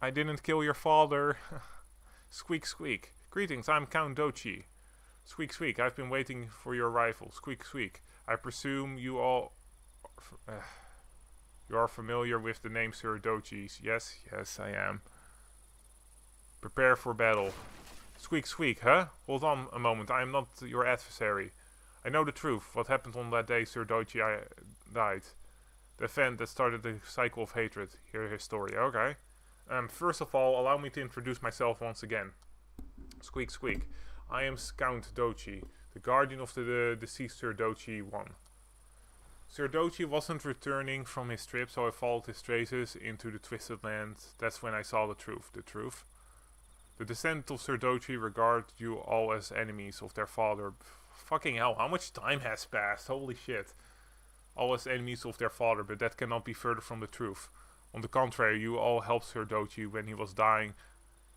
I didn't kill your father. Squeak, squeak. Greetings, I'm Count Dochi. Squeak, squeak. I've been waiting for your arrival. Squeak, squeak. I presume you all... you are familiar with the name Sir Dochi's. Yes, yes, I am. Prepare for battle. Squeak, squeak, huh? Hold on a moment, I am not your adversary. I know the truth. What happened on that day Sir Dochi died. The event that started the cycle of hatred. Hear his story. Okay. First of all, allow me to introduce myself once again. Squeak, squeak. I am Count Dochi, the guardian of the deceased Sir Dochi I. Sir Dochi wasn't returning from his trip, so I followed his traces into the Twisted Land. That's when I saw the truth. The truth? The descendants of Sir Dochi regard you all as enemies of their father. Fucking hell, how much time has passed? Holy shit. All as enemies of their father, but that cannot be further from the truth. On the contrary, you all helped Sir Dochi when he was dying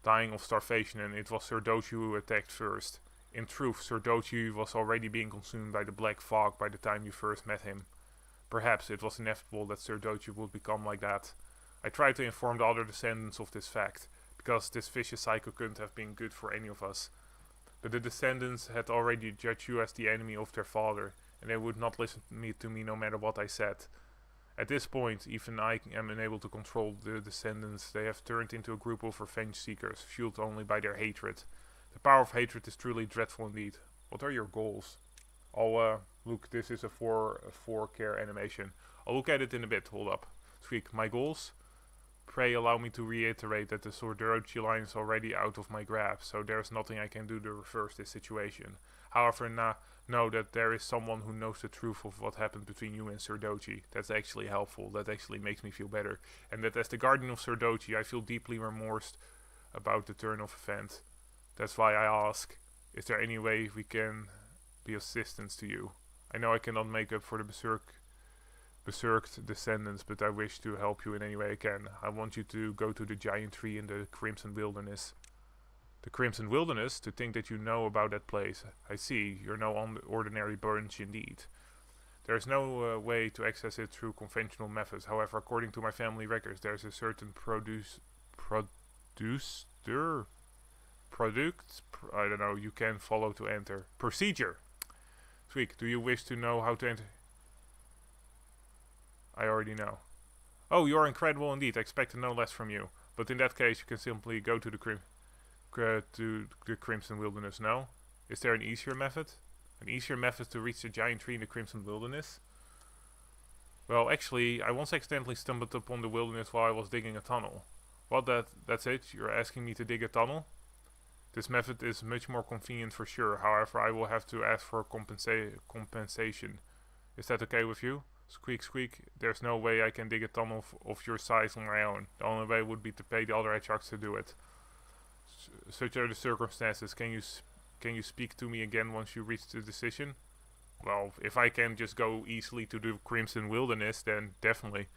of starvation, and it was Sir Dochi who attacked first. In truth, Sir Dochi was already being consumed by the black fog by the time you first met him. Perhaps it was inevitable that Sir Dochi would become like that. I tried to inform the other descendants of this fact, because this vicious cycle couldn't have been good for any of us. But the descendants had already judged you as the enemy of their father, and they would not listen to me no matter what I said. At this point, even I am unable to control the descendants. They have turned into a group of revenge seekers, fueled only by their hatred. The power of hatred is truly dreadful indeed. What are your goals? Oh, look, this is a 4K animation. I'll look at it in a bit, hold up. Squeak, my goals? Pray allow me to reiterate that the Sir Dochi line is already out of my grasp, so there's nothing I can do to reverse this situation. However, know that there is someone who knows the truth of what happened between you and Sir Dochi. That's actually helpful, that actually makes me feel better. And that as the guardian of Sir Dochi, I feel deeply remorsed about the turn of event. That's why I ask, is there any way we can be assistance to you? I know I cannot make up for the berserked descendants, but I wish to help you in any way I can. I want you to go to the giant tree in the Crimson Wilderness. The Crimson Wilderness? To think that you know about that place. I see, you're no ordinary bunch indeed. There is no way to access it through conventional methods. However, according to my family records, there is a certain producer. Product. I don't know. You can follow to enter. Procedure. Squeak, do you wish to know how to enter? I already know. Oh, you are incredible indeed. I expected no less from you. But in that case, you can simply go to the Crimson Wilderness. No? Is there an easier method? An easier method to reach the giant tree in the Crimson Wilderness? Well, actually, I once accidentally stumbled upon the wilderness while I was digging a tunnel. What, that's it? You're asking me to dig a tunnel? This method is much more convenient for sure. However, I will have to ask for compensation. Is that okay with you? Squeak, squeak. There's no way I can dig a tunnel of your size on my own. The only way would be to pay the other hedgehogs to do it. Such are the circumstances. Can you speak to me again once you reach the decision? Well, if I can just go easily to the Crimson Wilderness, then definitely.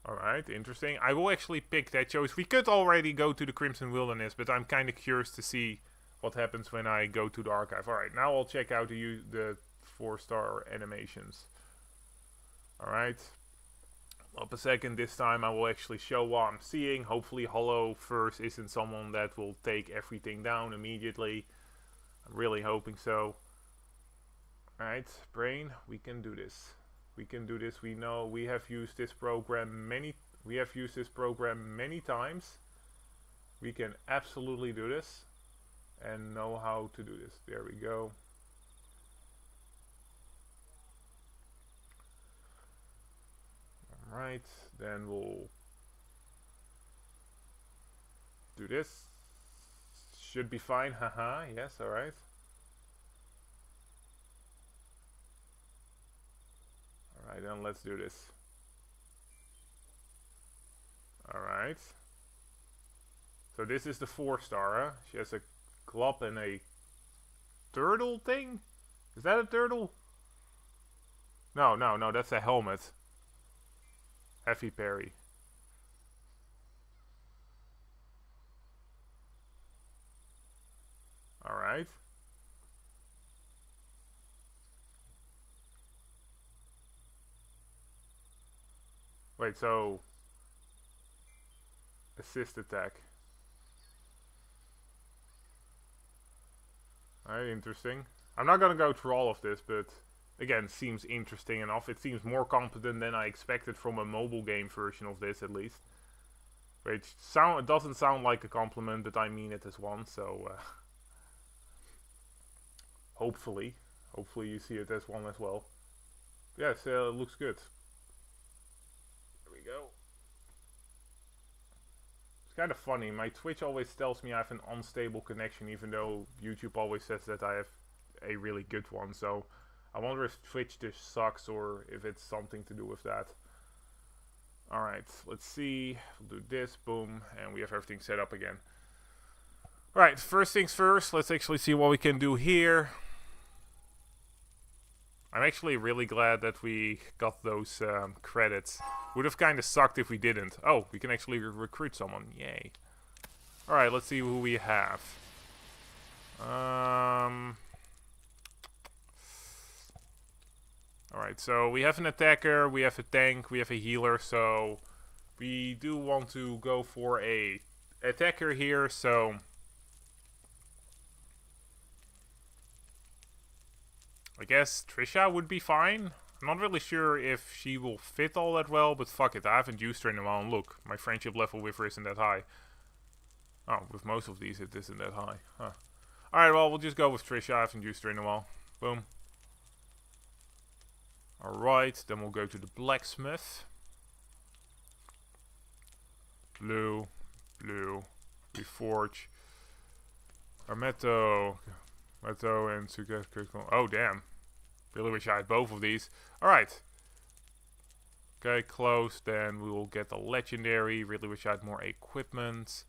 Alright, interesting. I will actually pick that choice. We could already go to the Crimson Wilderness, but I'm kind of curious to see what happens when I go to the archive. Alright, now I'll check out the 4-star animations. Alright. Up a second, this time I will actually show what I'm seeing. Hopefully Hollow first isn't someone that will take everything down immediately. I'm really hoping so. Alright, brain, we can do this. We can do this. We know we have used this program many times. We can absolutely do this and know how to do this. There we go. Alright, then we'll do this. Should be fine, haha, yes, alright. Alright, then let's do this. Alright. So this is the 4-star, huh? She has a club and a turtle thing? Is that a turtle? No, that's a helmet. Heavy parry. Alright. Wait, so assist attack. Alright, interesting. I'm not gonna go through all of this, but again, seems interesting enough. It seems more competent than I expected from a mobile game version of this, at least. Which it doesn't sound like a compliment, but I mean it as one, so hopefully you see it as one as well. Yes, looks good. Go. It's kind of funny. My Twitch always tells me I have an unstable connection, even though YouTube always says that I have a really good one. So I wonder if Twitch just sucks or if it's something to do with that. Alright, let's see. We'll do this, boom, and we have everything set up again. Alright, first things first, let's actually see what we can do here. I'm actually really glad that we got those credits. Would have kind of sucked if we didn't. Oh, we can actually recruit someone. Yay. Alright, let's see who we have. Alright, so we have an attacker, we have a tank, we have a healer, so we do want to go for a attacker here, so I guess Trisha would be fine. I'm not really sure if she will fit all that well, but fuck it, I haven't used her in a while, and look, my friendship level with her isn't that high. Oh, with most of these it isn't that high. Huh. Alright, well, we'll just go with Trisha, I haven't used her in a while. Boom. Alright, then we'll go to the blacksmith. Blue, reforge. Armeto, and Suggest critical. Oh, damn. Really wish I had both of these. Alright. Okay, close. Then we will get the legendary. Really wish I had more equipment.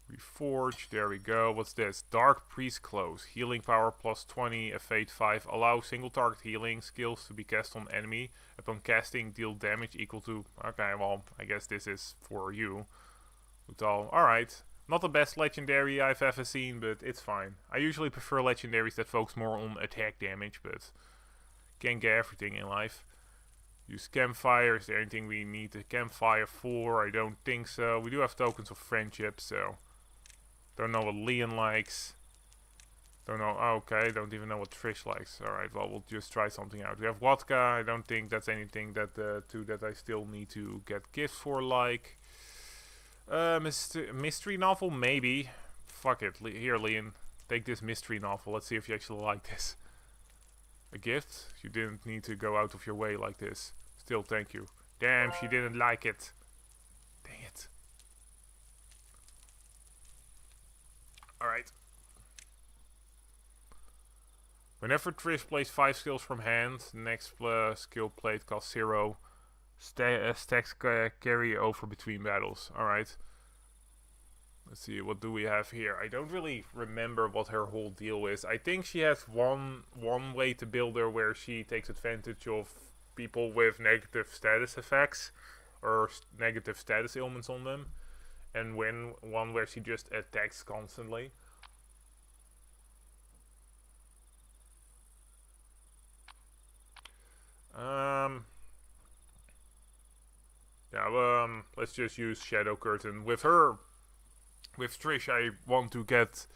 Reforge. There we go. What's this? Dark Priest Close. Healing power plus 20. Evade 5. Allow single target healing skills to be cast on enemy. Upon casting, deal damage equal to... Okay, well, I guess this is for you. Alright. Not the best legendary I've ever seen, but it's fine. I usually prefer legendaries that focus more on attack damage, but can't get everything in life. Use campfire. Is there anything we need a campfire for? I don't think so. We do have tokens of friendship, so don't know what Leon likes. Don't know. Oh, okay, don't even know what Trish likes. Alright, well, we'll just try something out. We have vodka. I don't think that's anything that that I still need to get gifts for, like. Mystery novel? Maybe. Fuck it. Here, Leon. Take this mystery novel. Let's see if you actually like this. A gift? You didn't need to go out of your way like this. Still, thank you. Damn, she didn't like it. Dang it. Alright. Whenever Trish plays 5 skills from hand, next skill played costs 0. Stacks carry over between battles. Alright. Let's see, what do we have here? I don't really remember what her whole deal is. I think she has one way to build her where she takes advantage of people with negative status effects or negative status ailments on them, and one where she just attacks constantly. Let's just use Shadow Curtain. With Trish, I want to get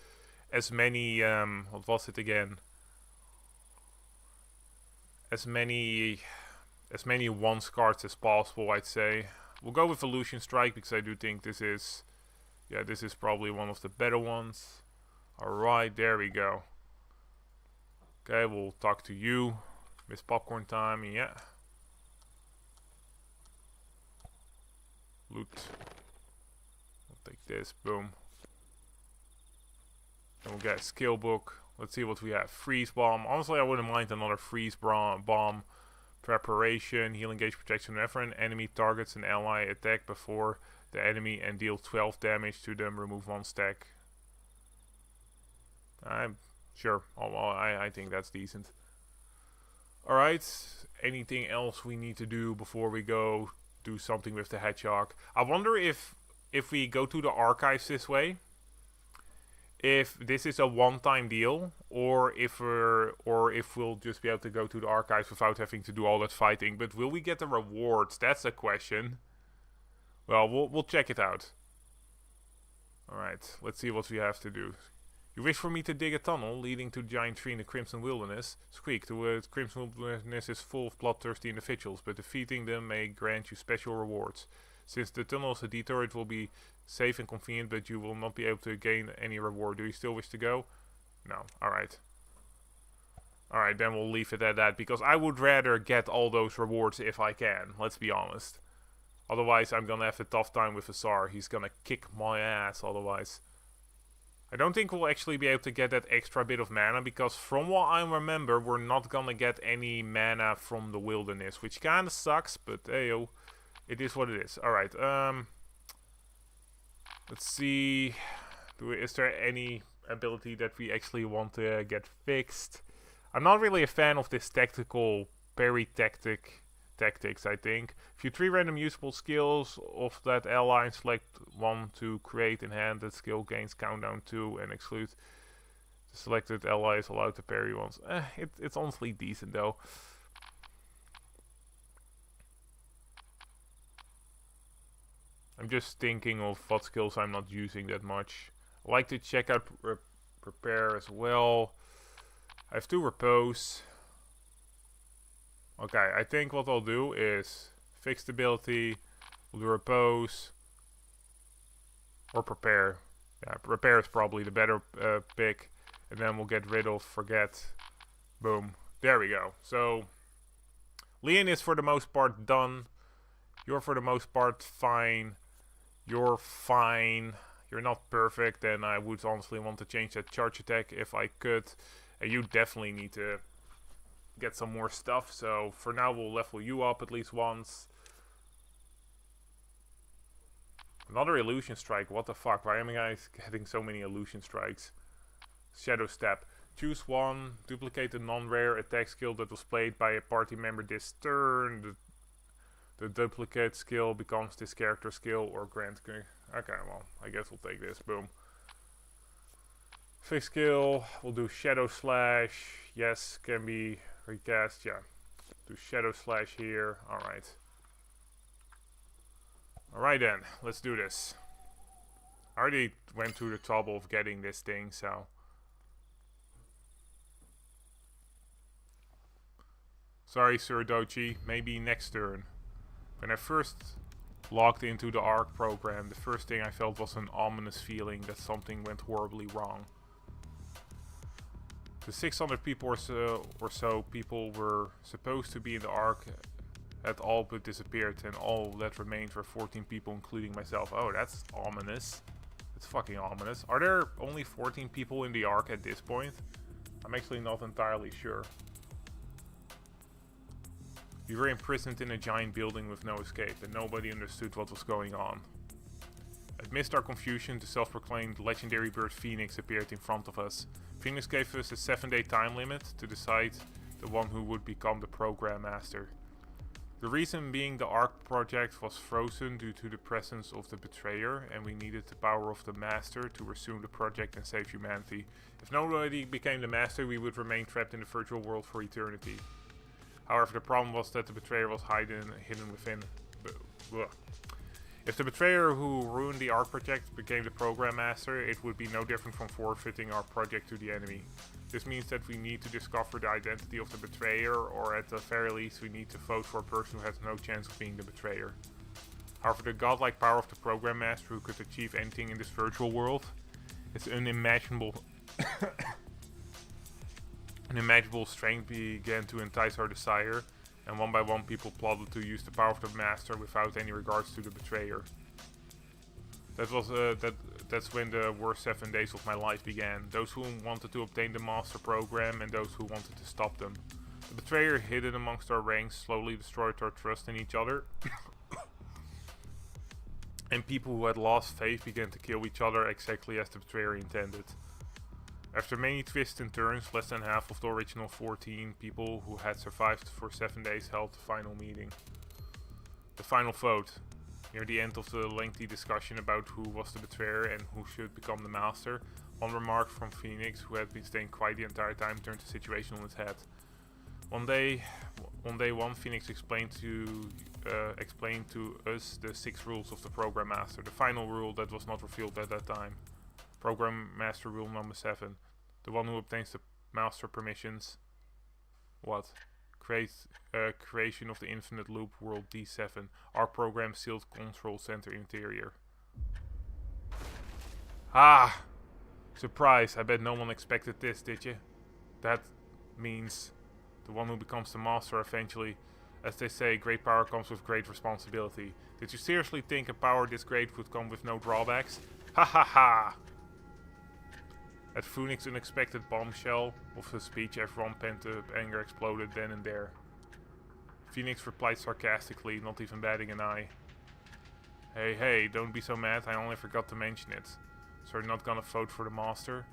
as many, what was it again? As many once cards as possible, I'd say. We'll go with Illusion Strike because I do think this is probably one of the better ones. Alright, there we go. Okay, we'll talk to you. Miss Popcorn Time, yeah. Loot. We'll take this, boom. And we'll get a skill book. Let's see what we have. Freeze Bomb. Honestly, I wouldn't mind another Freeze Bomb. Preparation. Healing Gauge Protection. Whenever an enemy targets an ally, attack before the enemy and deal 12 damage to them. Remove 1 stack. I'm sure. Oh, well, I think that's decent. Alright. Anything else we need to do before we go do something with the Hedgehog? I wonder if we go to the archives this way, if this is a one-time deal, or if we'll just be able to go to the archives without having to do all that fighting. But will we get the rewards? That's a question. Well, we'll check it out. Alright, let's see what we have to do. You wish for me to dig a tunnel leading to the giant tree in the Crimson Wilderness? Squeak, the Crimson Wilderness is full of bloodthirsty individuals, but defeating them may grant you special rewards. Since the tunnel is a detour, it will be safe and convenient, but you will not be able to gain any reward. Do you still wish to go? No. Alright. Alright, then we'll leave it at that, because I would rather get all those rewards if I can, let's be honest. Otherwise, I'm gonna have a tough time with Azar. He's gonna kick my ass otherwise. I don't think we'll actually be able to get that extra bit of mana, because from what I remember, we're not gonna get any mana from the wilderness, which kinda sucks, but heyo, it is what it is. Alright, let's see, is there any ability that we actually want to get fixed? I'm not really a fan of this tactical parry tactics, I think. If you 3 random usable skills of that ally and select one to create in hand, that skill gains countdown 2 and exclude the selected ally is allowed to parry once. It's honestly decent though. I'm just thinking of what skills I'm not using that much. I like to check out prepare as well. I have 2 repose. Okay, I think what I'll do is fixed ability, we'll do repose, or prepare. Yeah, prepare is probably the better pick, and then we'll get rid of forget. Boom. There we go. So, Leon is for the most part done. You're for the most part fine. You're fine. You're not perfect, and I would honestly want to change that charge attack if I could. And you definitely need to get some more stuff, so for now we'll level you up at least once. Another illusion strike, what the fuck, why am I getting so many illusion strikes? Shadow Step, choose one, duplicate the non-rare attack skill that was played by a party member this turn. The duplicate skill becomes this character skill or grant. Okay, well, I guess we'll take this. Boom. Fixed skill. We'll do Shadow Slash. Yes, can be recast. Yeah. Do Shadow Slash here. Alright. Alright then. Let's do this. I already went through the trouble of getting this thing, so. Sorry, Sir Dochi. Maybe next turn. When I first logged into the Ark program, the first thing I felt was an ominous feeling that something went horribly wrong. The 600 people or so people were supposed to be in the Ark had all but disappeared, and all that remained were 14 people, including myself. Oh, that's ominous. That's fucking ominous. Are there only 14 people in the Ark at this point? I'm actually not entirely sure. We were imprisoned in a giant building with no escape, and nobody understood what was going on. Amidst our confusion, the self-proclaimed legendary bird Phoenix appeared in front of us. Phoenix gave us a 7-day time limit to decide the one who would become the program master. The reason being the Ark project was frozen due to the presence of the betrayer, and we needed the power of the master to resume the project and save humanity. If nobody became the master, we would remain trapped in the virtual world for eternity. However, the problem was that the betrayer was hidden within. If the betrayer who ruined the Ark project became the program master, it would be no different from forfeiting our project to the enemy. This means that we need to discover the identity of the betrayer, or at the very least we need to vote for a person who has no chance of being the betrayer. However, the godlike power of the program master who could achieve anything in this virtual world is unimaginable. Unimaginable strength began to entice our desire, and one by one people plotted to use the power of the master without any regards to the betrayer. That's when the worst 7 days of my life began. Those who wanted to obtain the master program and those who wanted to stop them. The betrayer hidden amongst our ranks slowly destroyed our trust in each other. And people who had lost faith began to kill each other exactly as the betrayer intended. After many twists and turns, less than half of the original 14 people who had survived for 7 days held the final meeting. The final vote. Near the end of the lengthy discussion about who was the betrayer and who should become the master, one remark from Phoenix, who had been staying quiet the entire time, turned the situation on its head. One day, Phoenix explained to us the 6 rules of the program master. The final rule that was not revealed at that time. Program Master Rule number 7. The one who obtains the Master permissions. What? Creation of the Infinite Loop World D7. Our program sealed control center interior. Ah! Surprise! I bet no one expected this, did you? That means the one who becomes the Master eventually. As they say, great power comes with great responsibility. Did you seriously think a power this great would come with no drawbacks? Ha ha ha! At Phoenix's unexpected bombshell of his speech, everyone's pent-up anger exploded then and there. Phoenix replied sarcastically, not even batting an eye. Hey, don't be so mad, I only forgot to mention it. So you're not gonna vote for the master?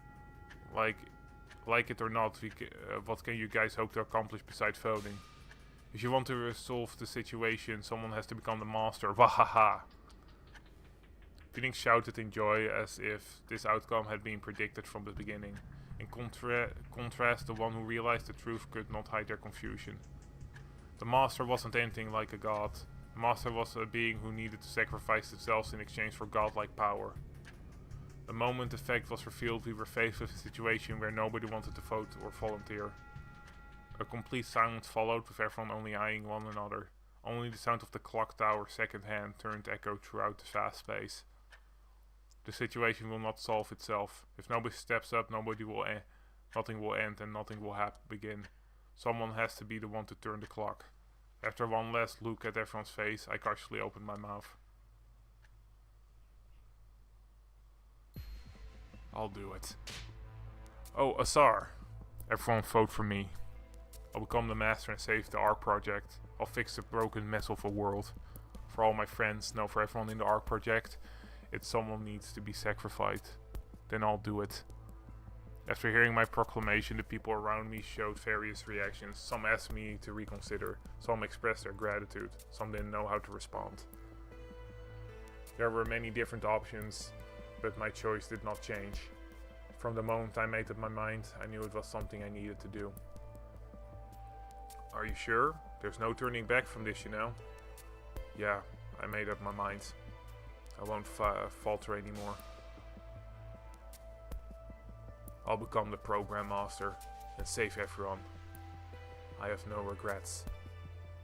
Like it or not, what can you guys hope to accomplish besides voting? If you want to resolve the situation, someone has to become the master. Wahaha! Phoenix shouted in joy as if this outcome had been predicted from the beginning. In contrast, the one who realized the truth could not hide their confusion. The Master wasn't anything like a god. The Master was a being who needed to sacrifice themselves in exchange for godlike power. The moment the fact was revealed, we were faced with a situation where nobody wanted to vote or volunteer. A complete silence followed, with everyone only eyeing one another. Only the sound of the clock tower's second hand turned echo throughout the vast space. The situation will not solve itself. If nobody steps up, nothing will end and nothing will begin. Someone has to be the one to turn the clock. After one last look at everyone's face, I cautiously opened my mouth. I'll do it. Oh, Asar. Everyone vote for me. I'll become the master and save the Ark project. I'll fix the broken mess of a world. For all my friends, no, for everyone in the Ark project. If someone needs to be sacrificed, then I'll do it. After hearing my proclamation, the people around me showed various reactions. Some asked me to reconsider, some expressed their gratitude, some didn't know how to respond. There were many different options, but my choice did not change. From the moment I made up my mind, I knew it was something I needed to do. Are you sure? There's no turning back from this, you know? Yeah, I made up my mind. I won't falter anymore. I'll become the program master and save everyone. I have no regrets.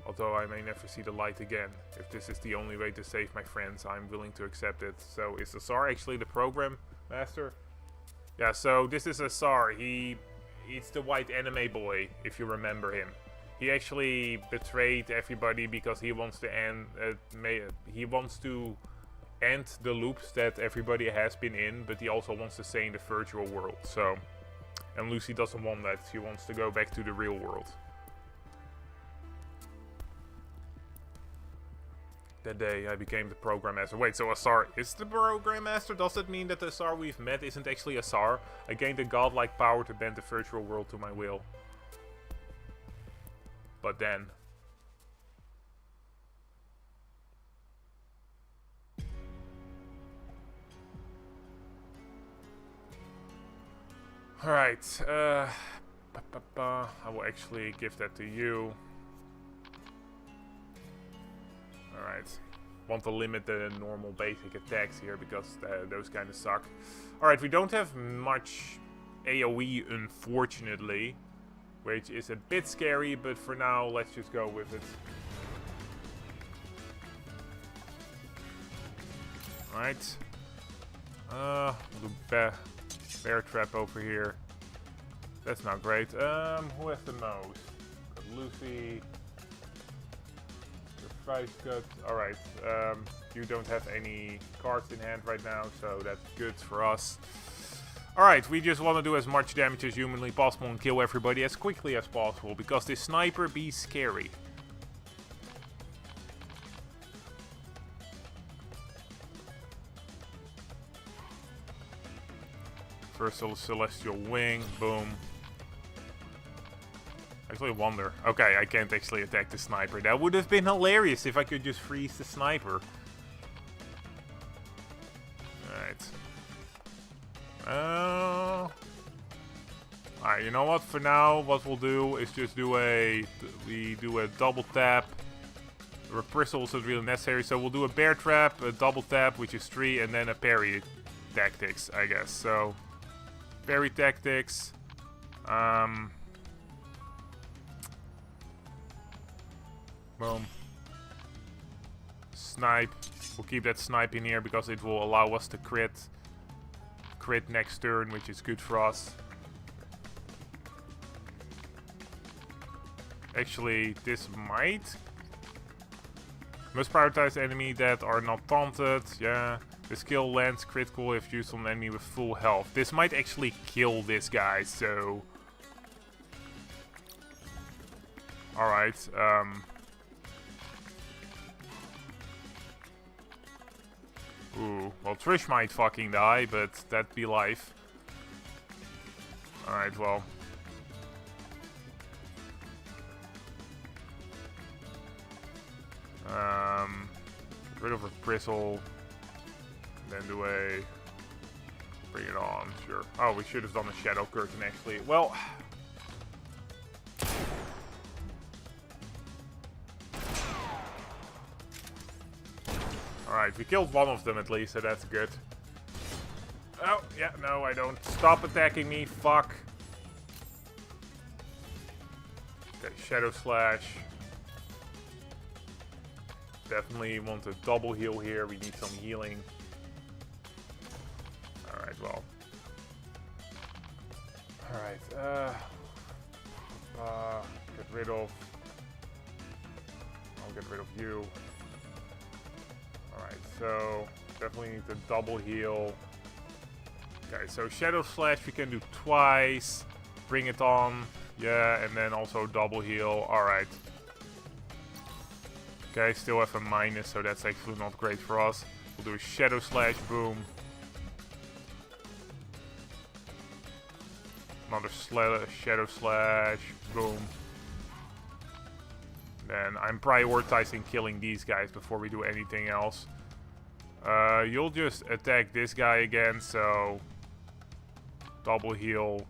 Although I may never see the light again, if this is the only way to save my friends, I'm willing to accept it. So is Azar actually the program master? Yeah, so this is Azar. He's the white anime boy, if you remember him. He actually betrayed everybody because he wants to end the loops that everybody has been in, but he also wants to stay in the virtual world. So, and Lucy doesn't want that. She wants to go back to the real world. That day, I became the program master. Wait, so Azar is the program master? Does that mean that the Azar we've met isn't actually Azar? I gained the godlike power to bend the virtual world to my will. But then... Alright, I will actually give that to you. Alright. Want to limit the normal basic attacks here because those kind of suck. Alright, we don't have much AoE, unfortunately. Which is a bit scary, but for now, let's just go with it. Alright. The bear trap over here. That's not great. Who has the most? Got Lucy. Price cut. Alright. You don't have any cards in hand right now, so that's good for us. Alright, we just want to do as much damage as humanly possible and kill everybody as quickly as possible, because this sniper be scary. First Celestial Wing, boom. Actually wonder. Okay, I can't actually attack the sniper. That would have been hilarious if I could just freeze the sniper. Alright. Alright, you know what? For now, what we'll do is just do a double tap. Reprisal isn't really necessary, so we'll do a bear trap, a double tap, which is 3, and then a parry tactics, I guess. So, parry tactics. Boom. Snipe. We'll keep that snipe in here because it will allow us to crit next turn, which is good for us. Actually, this might. Must prioritize enemy that are not taunted. Yeah. The skill lands critical if used on an enemy with full health. This might actually kill this guy, so... Alright, Ooh, well, Trish might fucking die, but that'd be life. Alright, well. Get rid of a bristle. Then do a... Bring it on, sure. Oh, we should have done a shadow curtain, actually. Well... Alright, we killed one of them at least, so that's good. Oh, yeah, no, I don't. Stop attacking me, fuck. Okay, Shadow Slash. Definitely want to double heal here, we need some healing. Alright, well. Alright, get rid of... I'll get rid of you. Alright, so definitely need to double heal. Okay, so Shadow Slash we can do twice. Bring it on. Yeah, and then also double heal. Alright. Okay, still have a minus, so that's actually not great for us. We'll do a Shadow Slash, boom. Another Shadow Slash, boom. Then I'm prioritizing killing these guys before we do anything else. You'll just attack this guy again, so double heal.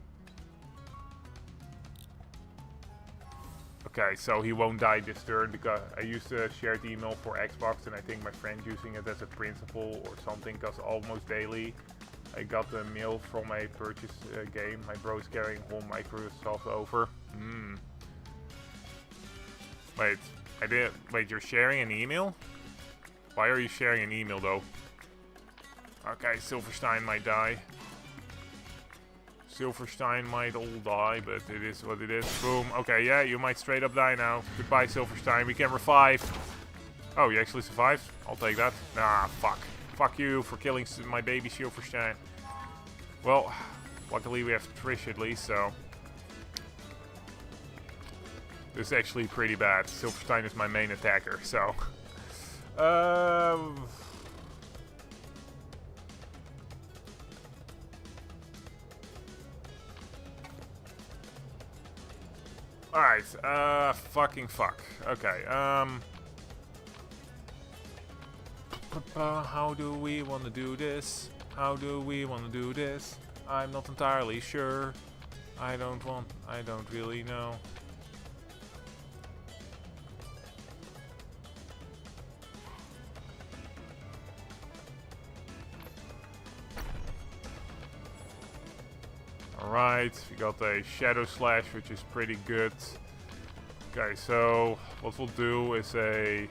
Okay, so he won't die this turn because I used a shared email for Xbox and I think my friend's using it as a principal or something because almost daily I got a mail from a purchase game. My bro's carrying whole Microsoft over. Wait, wait, you're sharing an email? Why are you sharing an email though? Okay, Silverstein might die. Silverstein might all die, but it is what it is. Boom. Okay, yeah, you might straight up die now. Goodbye, Silverstein. We can revive. Oh, you actually survived? I'll take that. Nah, fuck. Fuck you for killing my baby Silverstein. Well, luckily we have Trish at least, so... This is actually pretty bad. Silverstein is my main attacker, so... Alright, fucking fuck. Okay, how do we want to do this? How do we want to do this? I'm not entirely sure. I don't really know. Alright, we got a Shadow Slash, which is pretty good. Okay, so what we'll do is a...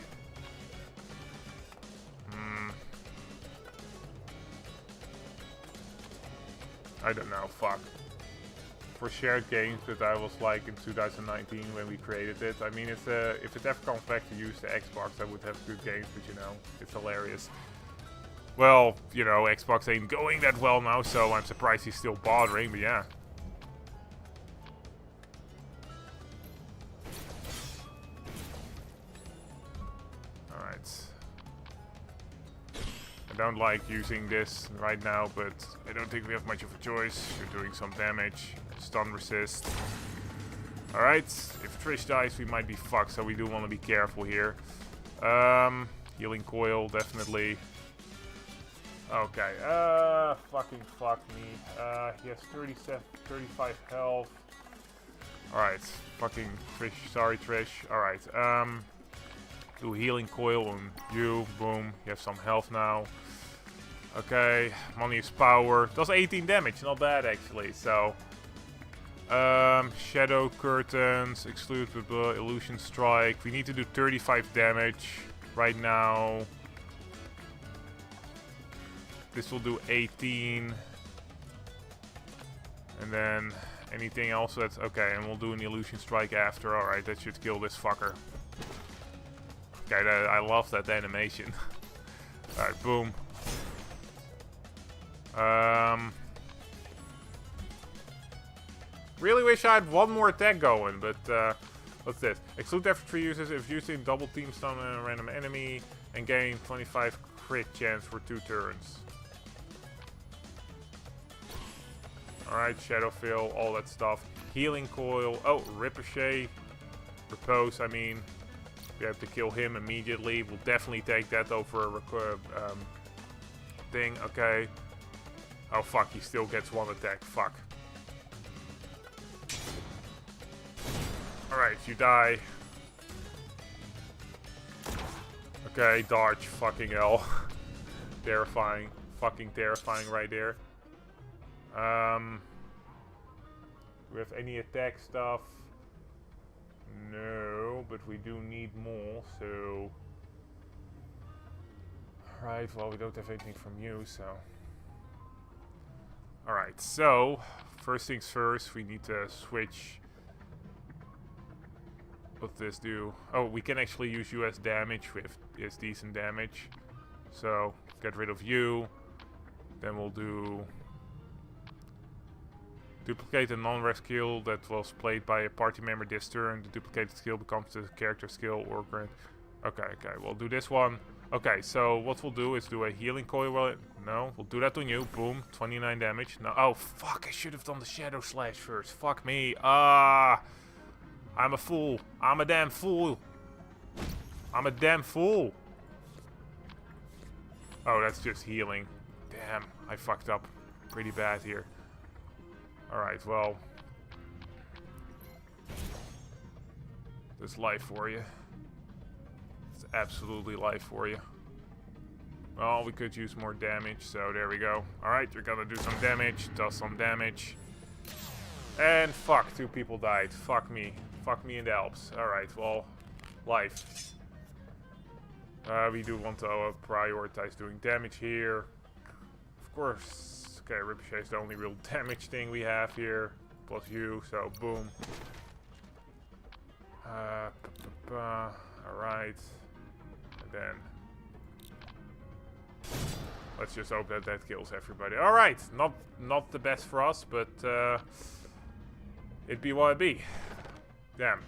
I don't know, fuck. For shared games that I was like in 2019 when we created it. I mean, if it ever comes back to use the Xbox, I would have good games, but you know, it's hilarious. Well, you know, Xbox ain't going that well now, so I'm surprised he's still bothering, but yeah. Alright. I don't like using this right now, but I don't think we have much of a choice. You're doing some damage. Stun resist. Alright, if Trish dies, we might be fucked, so we do want to be careful here. Healing coil, definitely. Okay, fucking fuck me. He has 35 health. Alright, fucking Trish, sorry Trish. Alright, do healing coil on you, boom, you have some health now. Okay, money is power. Does 18 damage, not bad actually, so. Shadow curtains, exclude the illusion strike. We need to do 35 damage right now. This will do 18. And then anything else that's okay, and we'll do an illusion strike after. Alright, that should kill this fucker. Okay, I love that animation. Alright, boom. Really wish I had one more attack going, but what's this? Exclude after 3 uses if using double team stun a random enemy and gain 25 crit chance for 2 turns. Alright, Shadow Fill, all that stuff. Healing Coil. Oh, Ricochet. Repose, I mean. We have to kill him immediately. We'll definitely take that over a thing. Okay. Oh, fuck. He still gets 1 attack. Fuck. Alright, you die. Okay, dodge. Fucking hell. Terrifying. Fucking terrifying right there. Do we have any attack stuff? No, but we do need more, so... Right, well, we don't have anything from you, so... Alright, so... First things first, we need to switch... What does this do? Oh, we can actually use US damage with this decent damage. So, get rid of you. Then we'll do... Duplicate a non-ref skill that was played by a party member this turn. The duplicated skill becomes the character skill or grant. Okay, we'll do this one. Okay, so what we'll do is do a healing coil. Well, no, we'll do that on you. Boom, 29 damage. No, oh fuck! I should have done the Shadow Slash first. Fuck me. I'm a fool. I'm a damn fool. I'm a damn fool. Oh, that's just healing. Damn, I fucked up pretty bad here. Alright, well. There's life for you. It's absolutely life for you. Well, we could use more damage, so there we go. Alright, you're gonna do some damage. Does some damage. And fuck, 2 people died. Fuck me. Fuck me in the Alps. Alright, well, life. We do want to prioritize doing damage here. Of course. Okay, Ricochet is the only real damage thing we have here. Plus you, so boom. Alright. And then let's just hope that that kills everybody. Alright, not the best for us, but it be what it be. Damn.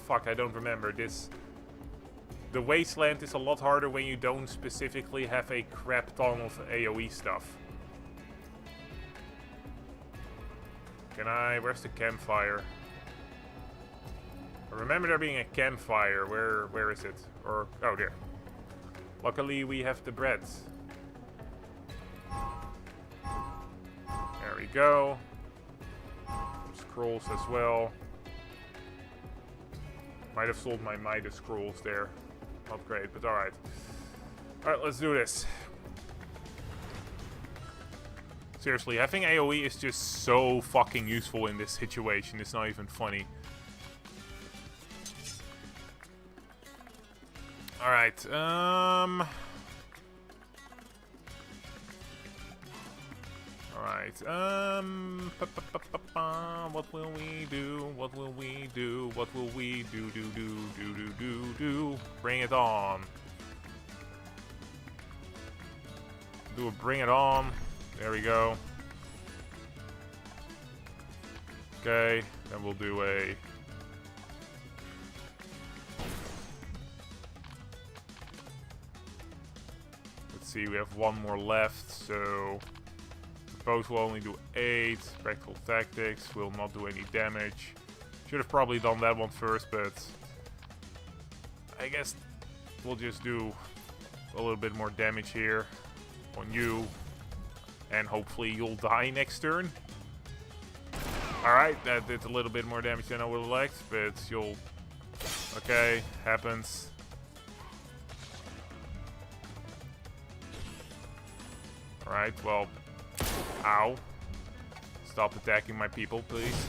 Fuck, I don't remember. The Wasteland is a lot harder when you don't specifically have a crap ton of AoE stuff. Where's the campfire? I remember there being a campfire. Where is it? Oh, there. Luckily, we have the bread. There we go. Some scrolls as well. Might have sold my Midas scrolls there. Not great, but alright. Alright, let's do this. Seriously, having AoE is just so fucking useful in this situation. It's not even funny. Alright, Alright, what will we do? What will we do? What will we do? Bring it on. Do a bring it on. There we go. Okay, then we'll do a... Let's see, we have 1 more left, so... Both will only do 8. Practical Tactics will not do any damage. Should have probably done that one first, but... I guess we'll just do a little bit more damage here on you. And hopefully you'll die next turn. Alright, that did a little bit more damage than I would have liked, but you'll... Okay, happens. Alright, well... Ow. Stop attacking my people, please.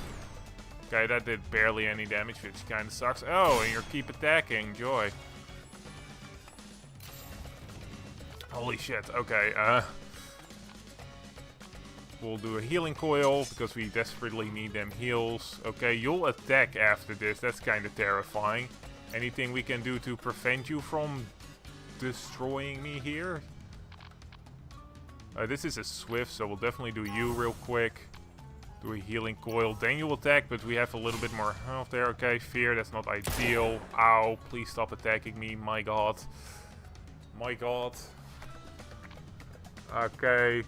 Okay, that did barely any damage, which kind of sucks. Oh, and you keep attacking. Joy. Holy shit. Okay, we'll do a healing coil, because we desperately need them heals. Okay, you'll attack after this. That's kind of terrifying. Anything we can do to prevent you from destroying me here? This is a Swift, so we'll definitely do you real quick. Do a healing coil. Then you'll attack, but we have a little bit more health there. Okay, fear, that's not ideal. Ow, please stop attacking me. My god. My god. Okay.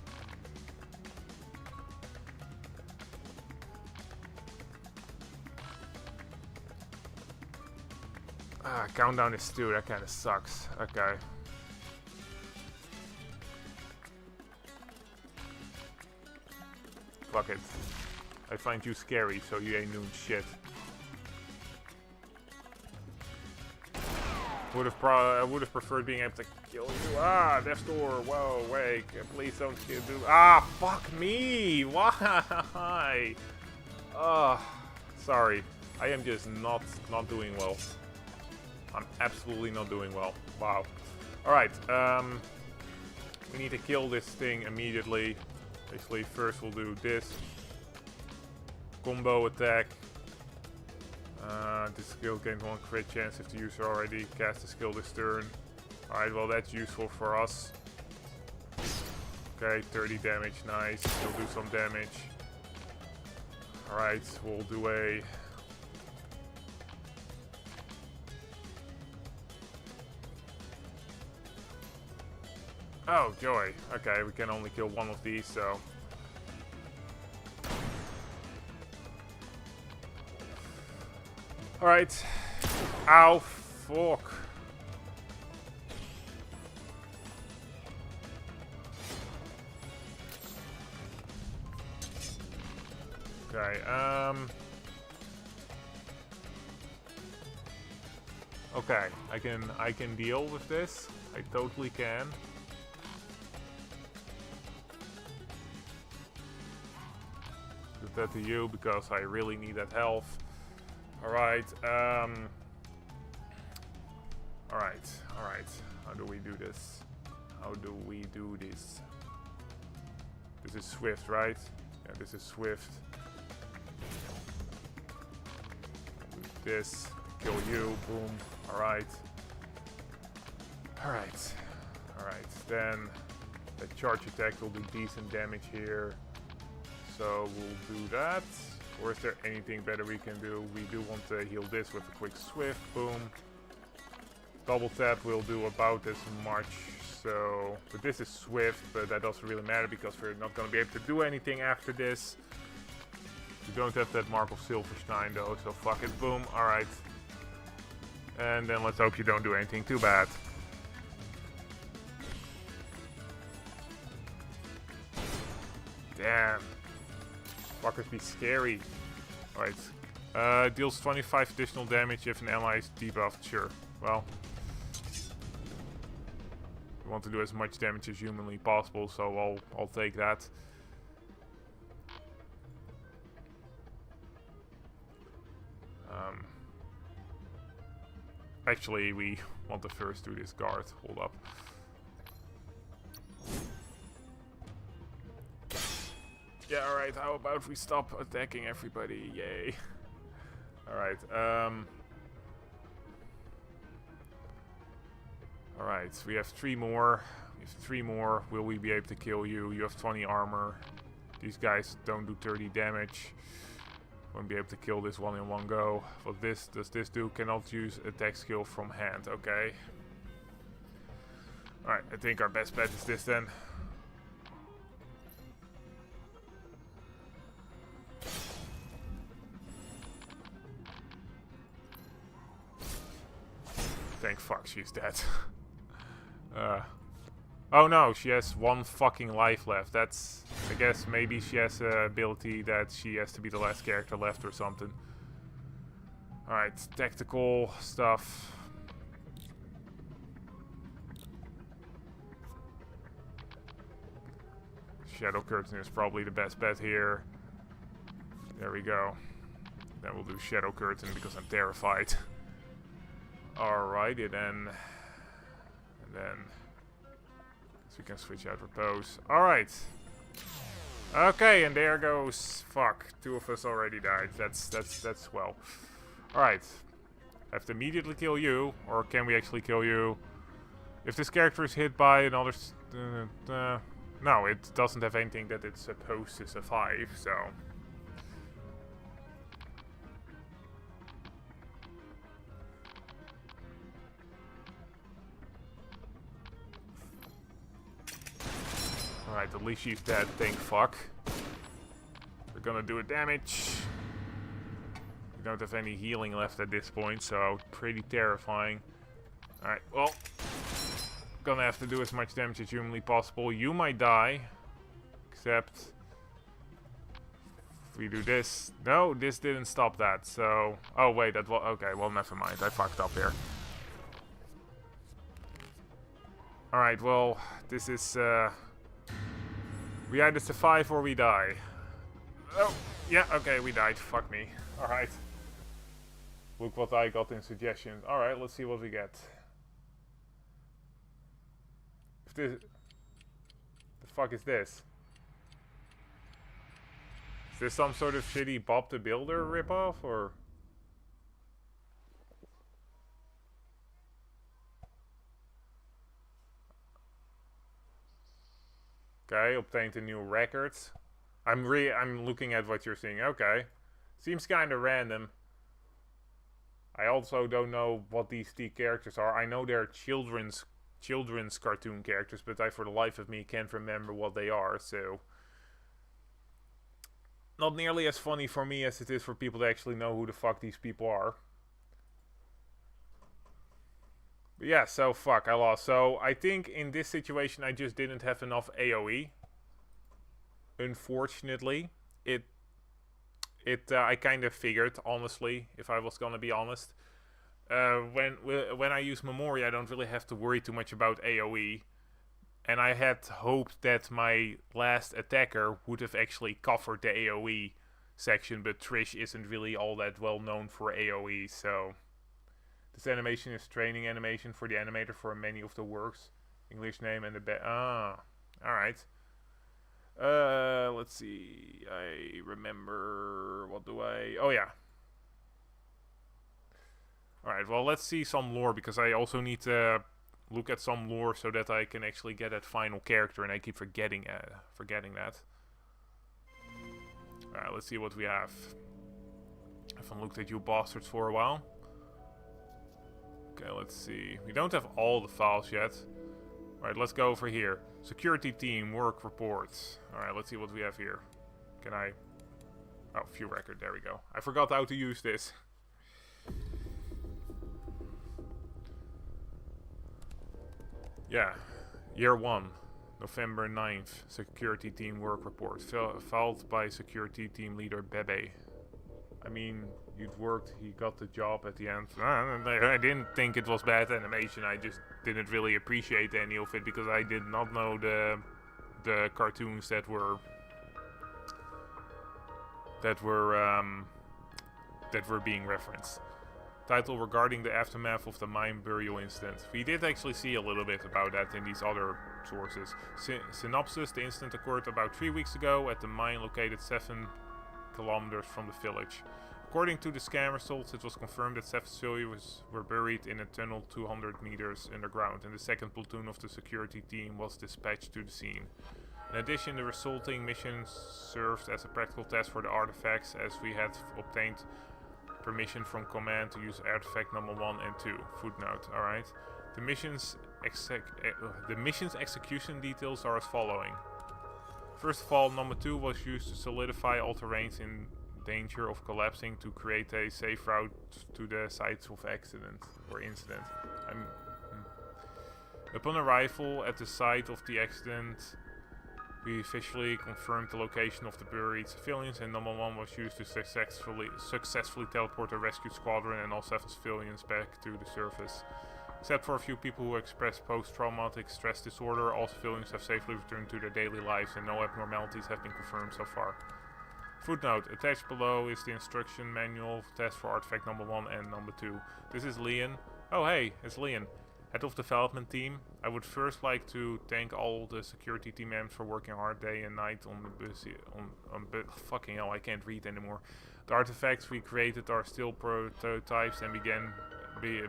Countdown is 2. That kind of sucks. Okay. Fuck it. I find you scary, so you ain't doing shit. I would have preferred being able to kill you. Ah, Death's Door. Whoa, wait. Please don't do. Ah, fuck me. Why? Sorry. I am just not doing well. I'm absolutely not doing well. Wow. Alright, we need to kill this thing immediately. Basically, first we'll do this. Combo attack. This skill gains 1 crit chance if the user already cast a skill this turn. Alright, well that's useful for us. Okay, 30 damage, nice. We'll do some damage. Alright, we'll do a... Oh, joy. Okay, we can only kill 1 of these, so... Alright. Ow, fuck. Okay, okay, I can deal with this. I totally can. Give that to you because I really need that health. Alright, alright. How do we do this? How do we do this? This is swift, right? Yeah, this is swift. Do this. Kill you. Boom. Alright. Alright. Alright. Then the charge attack will do decent damage here. So we'll do that. Or is there anything better we can do? We do want to heal this with a quick swift. Boom. Double tap will do about as much. So, but this is swift, but that doesn't really matter because we're not going to be able to do anything after this. We don't have that Mark of Silverstein though, so fuck it. Boom. Alright. And then let's hope you don't do anything too bad. Damn. Fuckers be scary. Alright. Deals 25 additional damage if an ally is debuffed. Sure. Well. We want to do as much damage as humanly possible, so I'll take that. Actually, we want to first do this guard. Hold up. Yeah, alright, how about we stop attacking everybody? Yay. Alright, alright, we have 3 more. We have 3 more. Will we be able to kill you? You have 20 armor. These guys don't do 30 damage. Won't be able to kill this one in one go. What does this do? Cannot use attack skill from hand. Okay. Alright, I think our best bet is this then. Thank fuck she's dead. Oh no, she has 1 fucking life left. That's... I guess maybe she has an ability that she has to be the last character left or something. Alright, tactical stuff. Shadow Curtain is probably the best bet here. There we go. Then we'll do Shadow Curtain because I'm terrified. Alrighty then. And then... so we can switch out repose. Alright. Okay, and there goes... fuck. 2 of us already died. That's well. Alright. I have to immediately kill you. Or can we actually kill you? If this character is hit by another... no, it doesn't have anything that it's supposed to survive, so... Alright, at least she's dead, thank fuck. We're gonna do a damage. We don't have any healing left at this point, so pretty terrifying. Alright, well, gonna have to do as much damage as humanly possible. You might die, except if we do this. No, this didn't stop that, so... oh wait, that was... okay, well never mind, I fucked up here. Alright, well, this is... we either survive or we die. Oh, yeah, okay, we died. Fuck me. Alright. Look what I got in suggestions. Alright, let's see what we get. If this... the fuck is this? Is this some sort of shitty Bob the Builder ripoff, or... okay, obtained a new record. I'm looking at what you're seeing. Okay. Seems kinda random. I also don't know what these T characters are. I know they're children's cartoon characters, but I for the life of me can't remember what they are, so... not nearly as funny for me as it is for people to actually know who the fuck these people are. But yeah, so fuck, I lost. So I think in this situation I just didn't have enough AoE. Unfortunately, I kind of figured, honestly, if I was gonna be honest. When I use Memory, I don't really have to worry too much about AoE. And I had hoped that my last attacker would have actually covered the AoE section, but Trish isn't really all that well known for AoE, so... This animation is training animation for the animator for many of the works. English name and the alright. Let's see. I remember... What do I... Oh, yeah. Alright, well, let's see some lore, because I also need to look at some lore so that I can actually get that final character, and I keep forgetting that. Alright, let's see what we have. I haven't looked at you bastards for a while. Okay, let's see. We don't have all the files yet. Alright, let's go over here. Security team, work reports. Alright, let's see what we have here. Can I... Oh, view record, there we go. I forgot how to use this. Yeah, year 1, November 9th, security team work report. Filed by security team leader Bebe. I mean, you'd worked, he got the job at the end. I didn't think it was bad animation, I just didn't really appreciate any of it because I did not know the cartoons that were being referenced. Title regarding the aftermath of the mine burial incident. We did actually see a little bit about that in these other sources. Synopsis: the incident occurred about 3 weeks ago at the mine located 7 kilometers from the village. According to the scan results, it was confirmed that 7 civilians were buried in a tunnel 200 meters underground, and the second platoon of the security team was dispatched to the scene. In addition, the resulting mission served as a practical test for the artifacts, as we had obtained permission from command to use artifact number 1 and 2. Footnote. Alright. The mission's execution details are as following. First of all, number 2 was used to solidify all terrains in danger of collapsing to create a safe route to the sites of accident or incident. Upon arrival at the site of the accident, we officially confirmed the location of the buried civilians, and number 1 was used to successfully teleport a rescued squadron and all 7 civilians back to the surface. Except for a few people who expressed post-traumatic stress disorder, all civilians have safely returned to their daily lives and no abnormalities have been confirmed so far. Footnote: attached below is the instruction manual test for artifact number 1 and number 2. This is Leon. Oh hey, it's Leon. Head of development team. I would first like to thank all the security team members for working hard day and night on the fucking hell, I can't read anymore. The artifacts we created are still prototypes and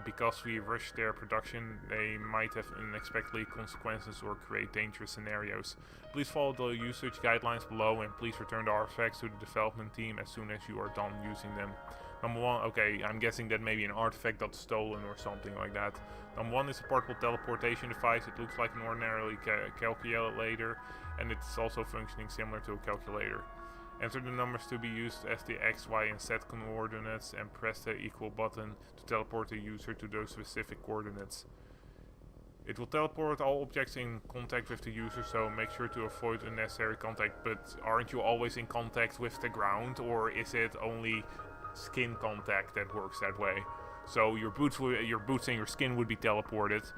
because we rushed their production, they might have unexpected consequences or create dangerous scenarios. Please follow the usage guidelines below and please return the artifacts to the development team as soon as you are done using them. Number 1, okay, I'm guessing that maybe an artifact got stolen or something like that. Number 1 is a portable teleportation device. It looks like an ordinary calculator, and it's also functioning similar to a calculator. Enter the numbers to be used as the X, Y, and Z coordinates and press the equal button to teleport the user to those specific coordinates. It will teleport all objects in contact with the user, so make sure to avoid unnecessary contact. But aren't you always in contact with the ground, or is it only skin contact that works that way? So your boots and your skin would be teleported,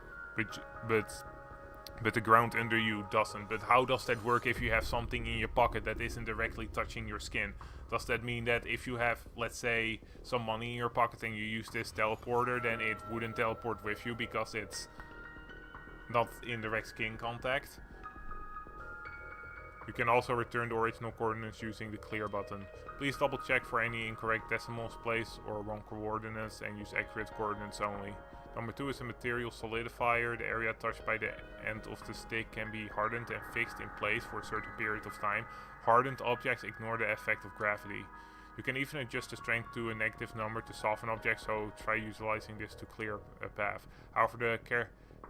but the ground under you doesn't. But how does that work if you have something in your pocket that isn't directly touching your skin? Does that mean that if you have, let's say, some money in your pocket and you use this teleporter, then it wouldn't teleport with you because it's not in direct skin contact? You can also return the original coordinates using the clear button. Please double check for any incorrect decimals place or wrong coordinates and use accurate coordinates only. Number 2 is a material solidifier. The area touched by the end of the stick can be hardened and fixed in place for a certain period of time. Hardened objects ignore the effect of gravity. You can even adjust the strength to a negative number to soften objects, so try utilizing this to clear a path. However,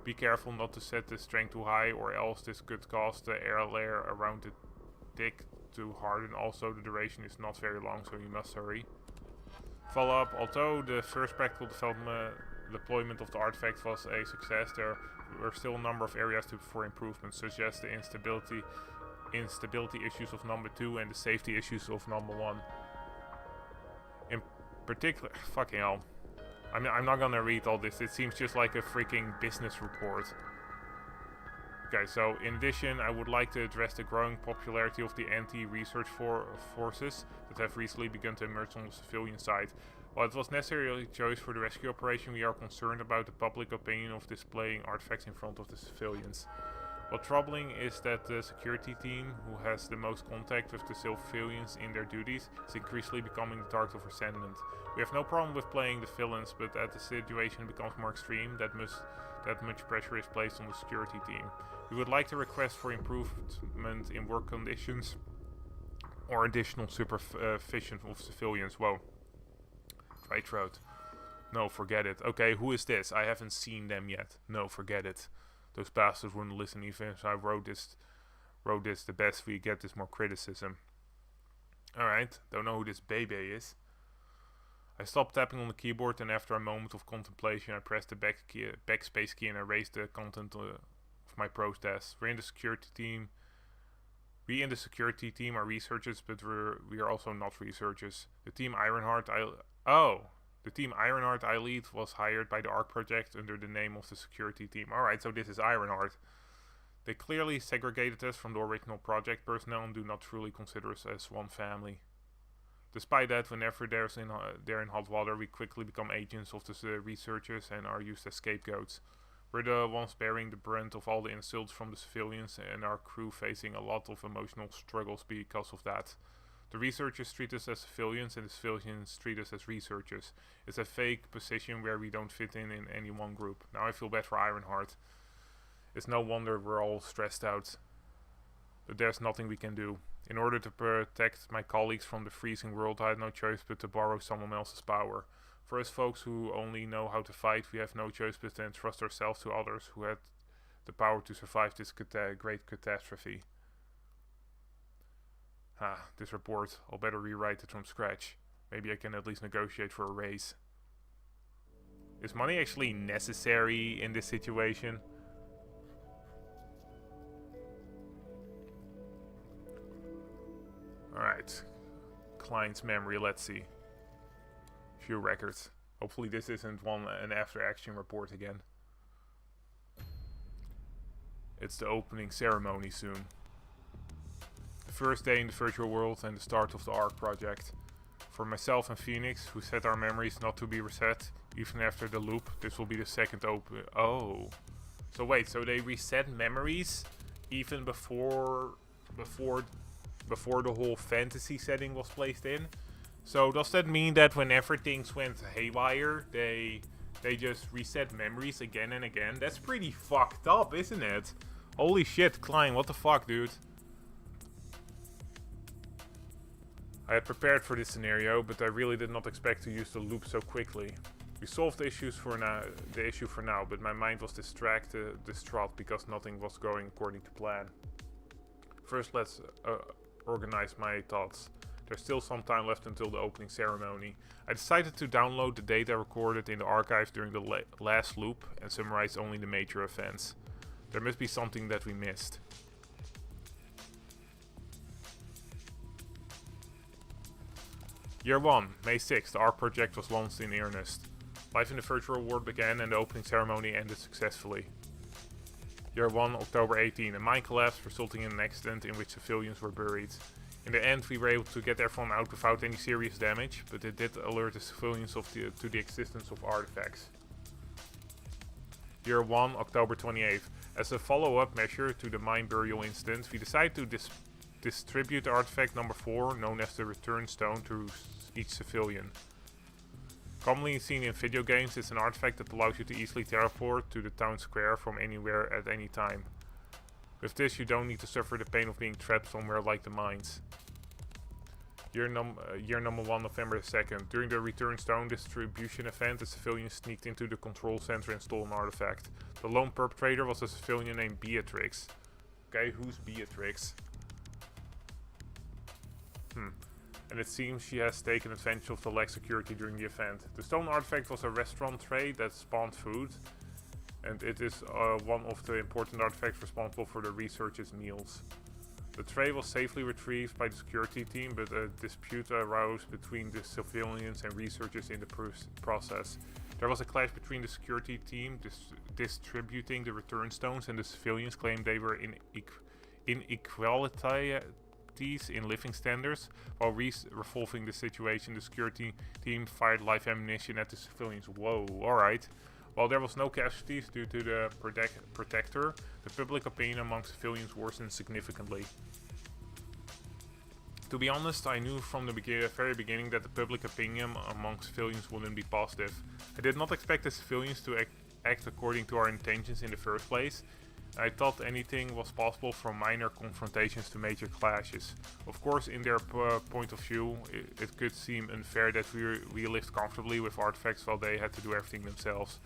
be careful not to set the strength too high, or else this could cause the air layer around the stick to harden. Also, the duration is not very long, so you must hurry. Follow up: although the first practical deployment of the artifact was a success, there were still a number of areas for improvement, such as the instability issues of number 2 and the safety issues of number 1. particular... Fucking hell. I'm not gonna read all this. It seems just like a freaking business report. Okay, so in addition, I would like to address the growing popularity of the anti-research forces that have recently begun to emerge on the civilian side. While it was necessarily choice for the rescue operation, we are concerned about the public opinion of displaying artifacts in front of the civilians. What's troubling is that the security team, who has the most contact with the civilians in their duties, is increasingly becoming the target of resentment. We have no problem with playing the villains, but as the situation becomes more extreme, that much pressure is placed on the security team. We would like to request for improvement in work conditions or additional supervision of civilians. Whoa. Dry throat. No, forget it. Okay, who is this? I haven't seen them yet. No, forget it. Those bastards wouldn't listen even if I wrote this the best we get is more criticism. Alright, don't know who this baby is. I stopped tapping on the keyboard and after a moment of contemplation I pressed the backspace key and erased the content of my protest. We in the security team are researchers, but we are also not researchers. The team Ironheart I lead was hired by the Ark project under the name of the security team. Alright, so this is Ironheart. They clearly segregated us from the original project personnel and do not truly consider us as one family. Despite that, whenever they're in hot water, we quickly become agents of the researchers and are used as scapegoats. We're the ones bearing the brunt of all the insults from the civilians and our crew facing a lot of emotional struggles because of that. The researchers treat us as civilians and the civilians treat us as researchers. It's a fake position where we don't fit in any one group. Now I feel bad for Ironheart. It's no wonder we're all stressed out. But there's nothing we can do. In order to protect my colleagues from the freezing world, I had no choice but to borrow someone else's power. For us folks who only know how to fight, we have no choice but to entrust ourselves to others who had the power to survive this great catastrophe. This report. I'll better rewrite it from scratch. Maybe I can at least negotiate for a raise. Is money actually necessary in this situation? Alright. Client's memory, let's see. Few records. Hopefully this isn't an after action report again. It's the opening ceremony soon. The first day in the virtual world and the start of the Ark project. For myself and Phoenix, who set our memories not to be reset, even after the loop, this will be the second open. Oh. So wait, so they reset memories even before the whole fantasy setting was placed in? So does that mean that whenever things went haywire, they just reset memories again and again? That's pretty fucked up, isn't it? Holy shit, Klein, what the fuck, dude? I had prepared for this scenario, but I really did not expect to use the loop so quickly. We solved the issue for now, but my mind was distraught because nothing was going according to plan. First, let's organize my thoughts. There's still some time left until the opening ceremony. I decided to download the data recorded in the archive during the last loop and summarize only the major events. There must be something that we missed. Year 1, May 6th, the Ark project was launched in earnest. Life in the virtual world began and the opening ceremony ended successfully. Year 1, October 18, a mine collapsed resulting in an accident in which civilians were buried. In the end, we were able to get everyone out without any serious damage, but it did alert the civilians to the existence of artifacts. Year 1, October 28th. As a follow-up measure to the mine burial incident, we decided to distribute artifact number 4, known as the Return Stone, to each civilian. Commonly seen in video games, it's an artifact that allows you to easily teleport to the town square from anywhere at any time. With this, you don't need to suffer the pain of being trapped somewhere like the mines. Year number 1, November 2nd. During the Return Stone distribution event, the civilians sneaked into the control center and stole an artifact. The lone perpetrator was a civilian named Beatrix. Okay, who's Beatrix? And it seems she has taken advantage of the lax security during the event. The stone artifact was a restaurant tray that spawned food, and it is one of the important artifacts responsible for the researchers' meals. The tray was safely retrieved by the security team, but a dispute arose between the civilians and researchers in the process. There was a clash between the security team distributing the return stones, and the civilians claimed they were inequalities in living standards. While resolving the situation, the security team fired live ammunition at the civilians. Whoa, alright. While there was no casualties due to the protector, the public opinion among civilians worsened significantly. To be honest, I knew from the very beginning that the public opinion among civilians wouldn't be positive. I did not expect the civilians to act according to our intentions in the first place. I thought anything was possible, from minor confrontations to major clashes. Of course, in their point of view, it could seem unfair that we lived comfortably with artifacts while they had to do everything themselves.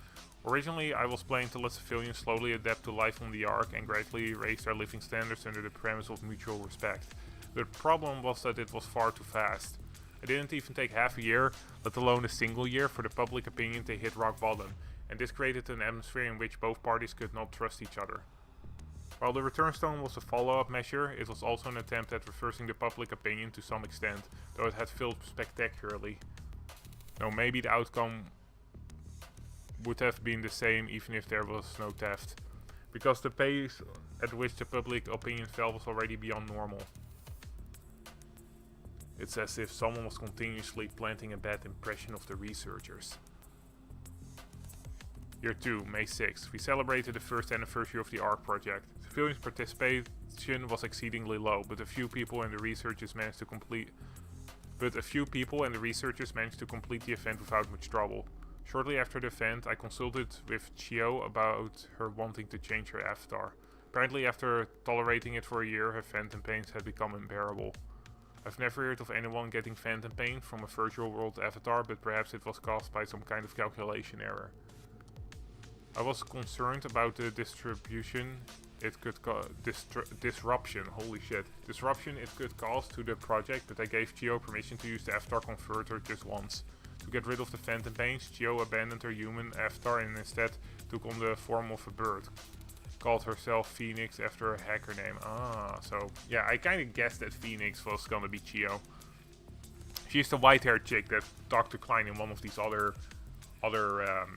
Originally, I was planning to let civilians slowly adapt to life on the Ark and gradually raise their living standards under the premise of mutual respect. The problem was that it was far too fast. It didn't even take half a year, let alone a single year, for the public opinion to hit rock bottom, and this created an atmosphere in which both parties could not trust each other. While the return stone was a follow-up measure, it was also an attempt at reversing the public opinion to some extent, though it had failed spectacularly. Now, maybe the outcome would have been the same even if there was no theft, because the pace at which the public opinion fell was already beyond normal. It's as if someone was continuously planting a bad impression of the researchers. Year 2, May 6th. We celebrated the first anniversary of the Ark project. Civilians' participation was exceedingly low, but a few people and the researchers managed to complete the event without much trouble. Shortly after the event, I consulted with Chio about her wanting to change her avatar. Apparently, after tolerating it for a year, her phantom pains had become unbearable. I've never heard of anyone getting phantom pain from a virtual world avatar, but perhaps it was caused by some kind of calculation error. I was concerned about the disruption it could cause to the project, but I gave Chio permission to use the avatar converter just once. To get rid of the phantom pains, Chio abandoned her human avatar and instead took on the form of a bird. Called herself Phoenix after a hacker name. So yeah, I kinda guessed that Phoenix was gonna be Chio. She's the white-haired chick that talked to Klein in one of these other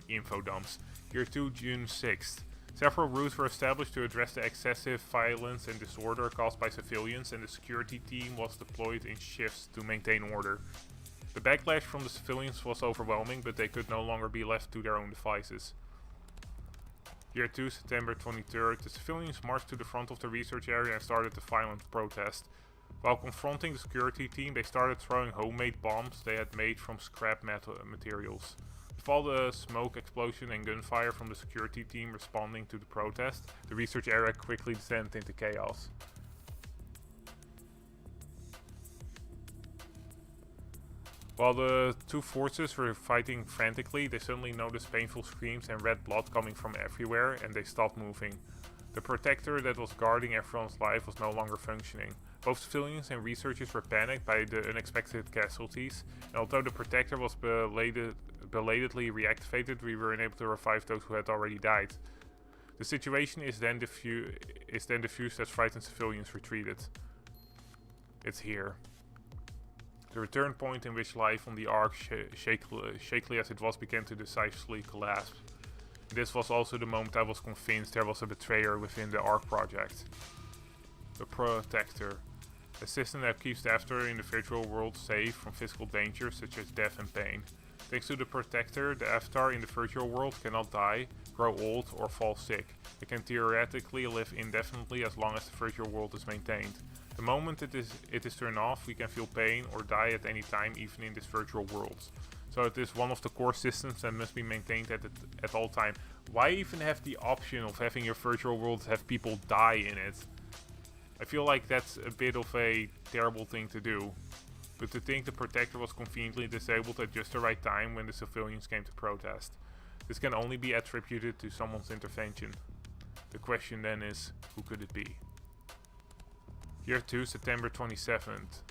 info dumps. Year 2, June 6th. Several routes were established to address the excessive violence and disorder caused by civilians, and the security team was deployed in shifts to maintain order. The backlash from the civilians was overwhelming, but they could no longer be left to their own devices. Year 2, September 23rd, the civilians marched to the front of the research area and started a violent protest. While confronting the security team, they started throwing homemade bombs they had made from scrap materials. With all the smoke, explosion and gunfire from the security team responding to the protest, the research area quickly descended into chaos. While the two forces were fighting frantically, they suddenly noticed painful screams and red blood coming from everywhere, and they stopped moving. The protector that was guarding everyone's life was no longer functioning. Both civilians and researchers were panicked by the unexpected casualties, and although the protector was belatedly reactivated, we were unable to revive those who had already died. The situation is then diffused as frightened civilians retreated. It's here. The return point in which life on the Ark, shakily as it was, began to decisively collapse. This was also the moment I was convinced there was a betrayer within the Ark project. The Protector. A system that keeps the avatar in the virtual world safe from physical dangers such as death and pain. Thanks to the Protector, the avatar in the virtual world cannot die, grow old, or fall sick. It can theoretically live indefinitely as long as the virtual world is maintained. The moment it is turned off, we can feel pain or die at any time, even in this virtual world. So it is one of the core systems that must be maintained at all time. Why even have the option of having your virtual world have people die in it? I feel like that's a bit of a terrible thing to do. But to think the Protector was conveniently disabled at just the right time when the civilians came to protest. This can only be attributed to someone's intervention. The question then is, who could it be? Year 2, September 27th.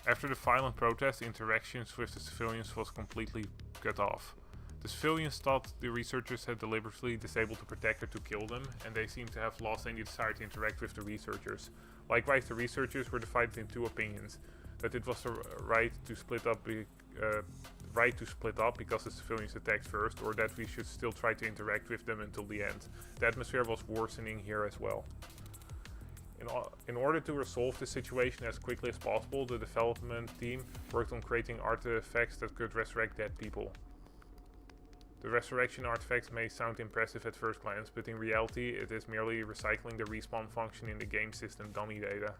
After the violent protest, interactions with the civilians was completely cut off. The civilians thought the researchers had deliberately disabled the Protector to kill them, and they seemed to have lost any desire to interact with the researchers. Likewise, the researchers were divided in two opinions: that it was the right to split up because the civilians attacked first, or that we should still try to interact with them until the end. The atmosphere was worsening here as well. In order to resolve the situation as quickly as possible, the development team worked on creating artifacts that could resurrect dead people. The resurrection artifacts may sound impressive at first glance, but in reality it is merely recycling the respawn function in the game system dummy data.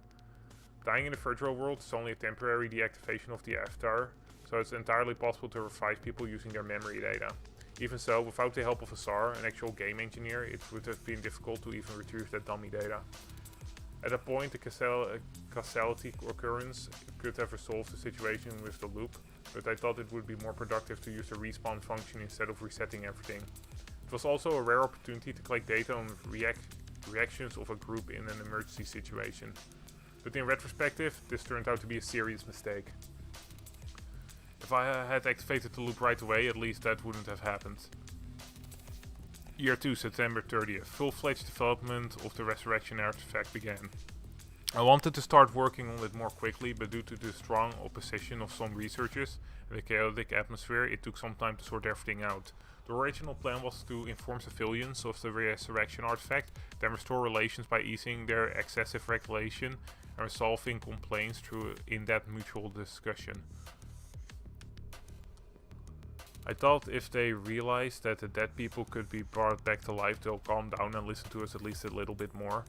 Dying in the virtual world is only a temporary deactivation of the avatar, so it's entirely possible to revive people using their memory data. Even so, without the help of a SAR, an actual game engineer, it would have been difficult to even retrieve that dummy data. At a point, the causality occurrence could have resolved the situation with the loop, but I thought it would be more productive to use the respawn function instead of resetting everything. It was also a rare opportunity to collect data on reactions of a group in an emergency situation. But in retrospective, this turned out to be a serious mistake. If I had activated the loop right away, at least that wouldn't have happened. Year 2, September 30th. Full-fledged development of the resurrection artifact began. I wanted to start working on it more quickly, but due to the strong opposition of some researchers and the chaotic atmosphere, it took some time to sort everything out. The original plan was to inform civilians of the resurrection artifact, then restore relations by easing their excessive regulation and resolving complaints through in-depth mutual discussion. I thought if they realized that the dead people could be brought back to life, they'll calm down and listen to us at least a little bit more.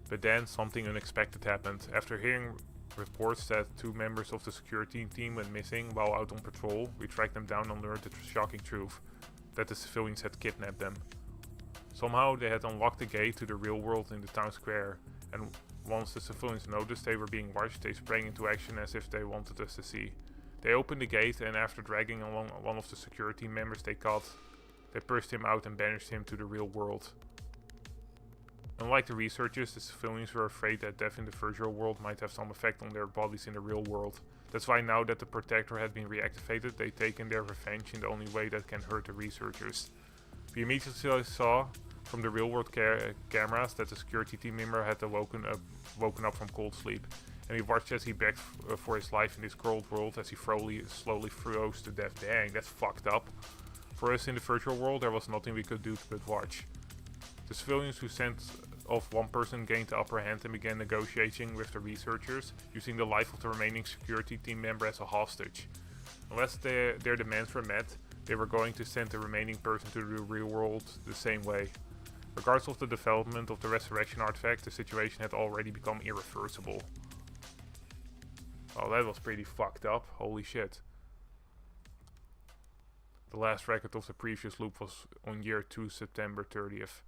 But then something unexpected happened. After hearing reports that 2 members of the security team went missing while out on patrol, we tracked them down and learned the shocking truth: that the civilians had kidnapped them. Somehow they had unlocked the gate to the real world in the town square, and once the civilians noticed they were being watched, they sprang into action as if they wanted us to see. They opened the gate, and after dragging along one of the security members they caught, they pushed him out and banished him to the real world. Unlike the researchers, the civilians were afraid that death in the virtual world might have some effect on their bodies in the real world. That's why now that the protector had been reactivated, they've taken their revenge in the only way that can hurt the researchers. We immediately saw from the real world cameras that the security team member had woken up from cold sleep, and we watched as he begged for his life in this cold world as he slowly froze to death. Dang, that's fucked up. For us in the virtual world, there was nothing we could do but watch. The civilians who sent off one person gained the upper hand and began negotiating with the researchers, using the life of the remaining security team member as a hostage. Unless their demands were met, they were going to send the remaining person to the real world the same way. Regardless of the development of the resurrection artifact, the situation had already become irreversible. Oh, that was pretty fucked up. Holy shit. The last record of the previous loop was on year 2, September 30th.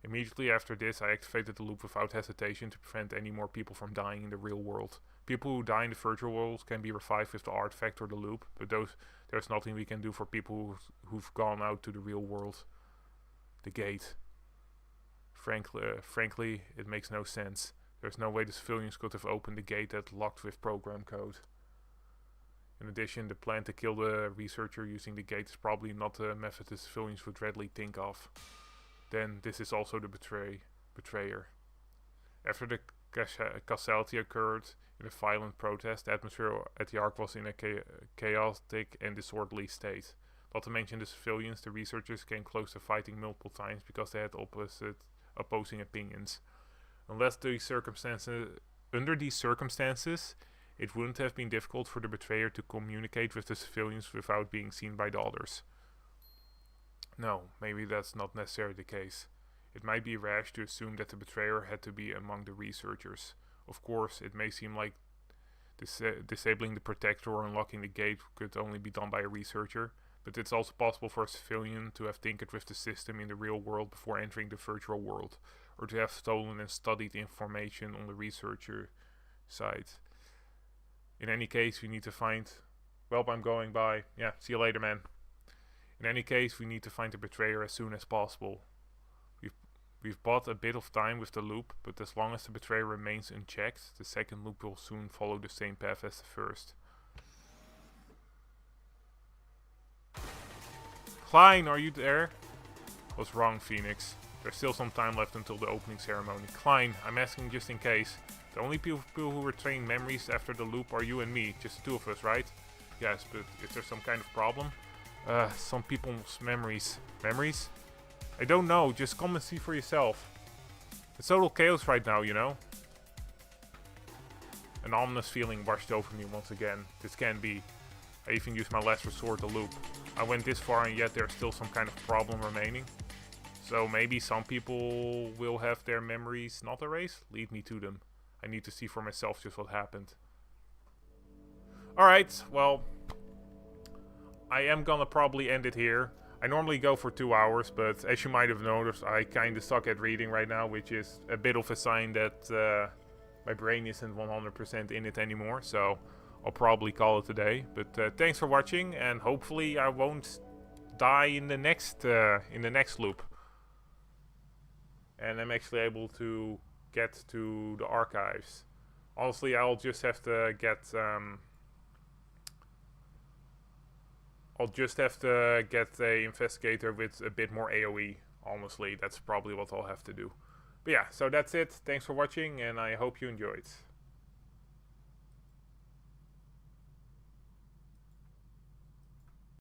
Immediately after this, I activated the loop without hesitation to prevent any more people from dying in the real world. People who die in the virtual world can be revived with the artifact or the loop, but there's nothing we can do for people who've gone out to the real world. The gate. Frankly, it makes no sense. There's no way the civilians could have opened the gate that locked with program code. In addition, the plan to kill the researcher using the gate is probably not a method the civilians would readily think of. Then this is also the betrayer. After the causality occurred in a violent protest, the atmosphere at the Ark was in a chaotic and disorderly state. Not to mention the civilians, the researchers came close to fighting multiple times because they had opposing opinions. Under these circumstances, it wouldn't have been difficult for the betrayer to communicate with the civilians without being seen by the others. No, maybe that's not necessarily the case. It might be rash to assume that the betrayer had to be among the researchers. Of course, it may seem like disabling the protector or unlocking the gate could only be done by a researcher, but it's also possible for a civilian to have tinkered with the system in the real world before entering the virtual world, or to have stolen and studied information on the researcher side. In any case, we need to find... Well, I'm going by. Yeah, see you later, man. In any case, we need to find the betrayer as soon as possible. We've bought a bit of time with the loop, but as long as the betrayer remains unchecked, the second loop will soon follow the same path as the first. Klein, are you there? What's wrong, Phoenix? There's still some time left until the opening ceremony. Klein, I'm asking just in case. The only people who retain memories after the loop are you and me. Just the two of us, right? Yes, but is there some kind of problem? Some people's memories. Memories? I don't know. Just come and see for yourself. It's total chaos right now, you know? An ominous feeling washed over me once again. This can't be. I even used my last resort to loop. I went this far and yet there's still some kind of problem remaining. So maybe some people will have their memories not erased? Lead me to them. I need to see for myself just what happened. Alright, well, I am gonna probably end it here. I normally go for 2 hours, but as you might have noticed, I kinda suck at reading right now, which is a bit of a sign that my brain isn't 100% in it anymore, so I'll probably call it a day. But thanks for watching, and hopefully I won't die in the next loop. And I'm actually able to get to the archives. Honestly, I'll just have to get a investigator with a bit more AoE. Honestly, that's probably what I'll have to do. But yeah, so that's it. Thanks for watching, and I hope you enjoyed.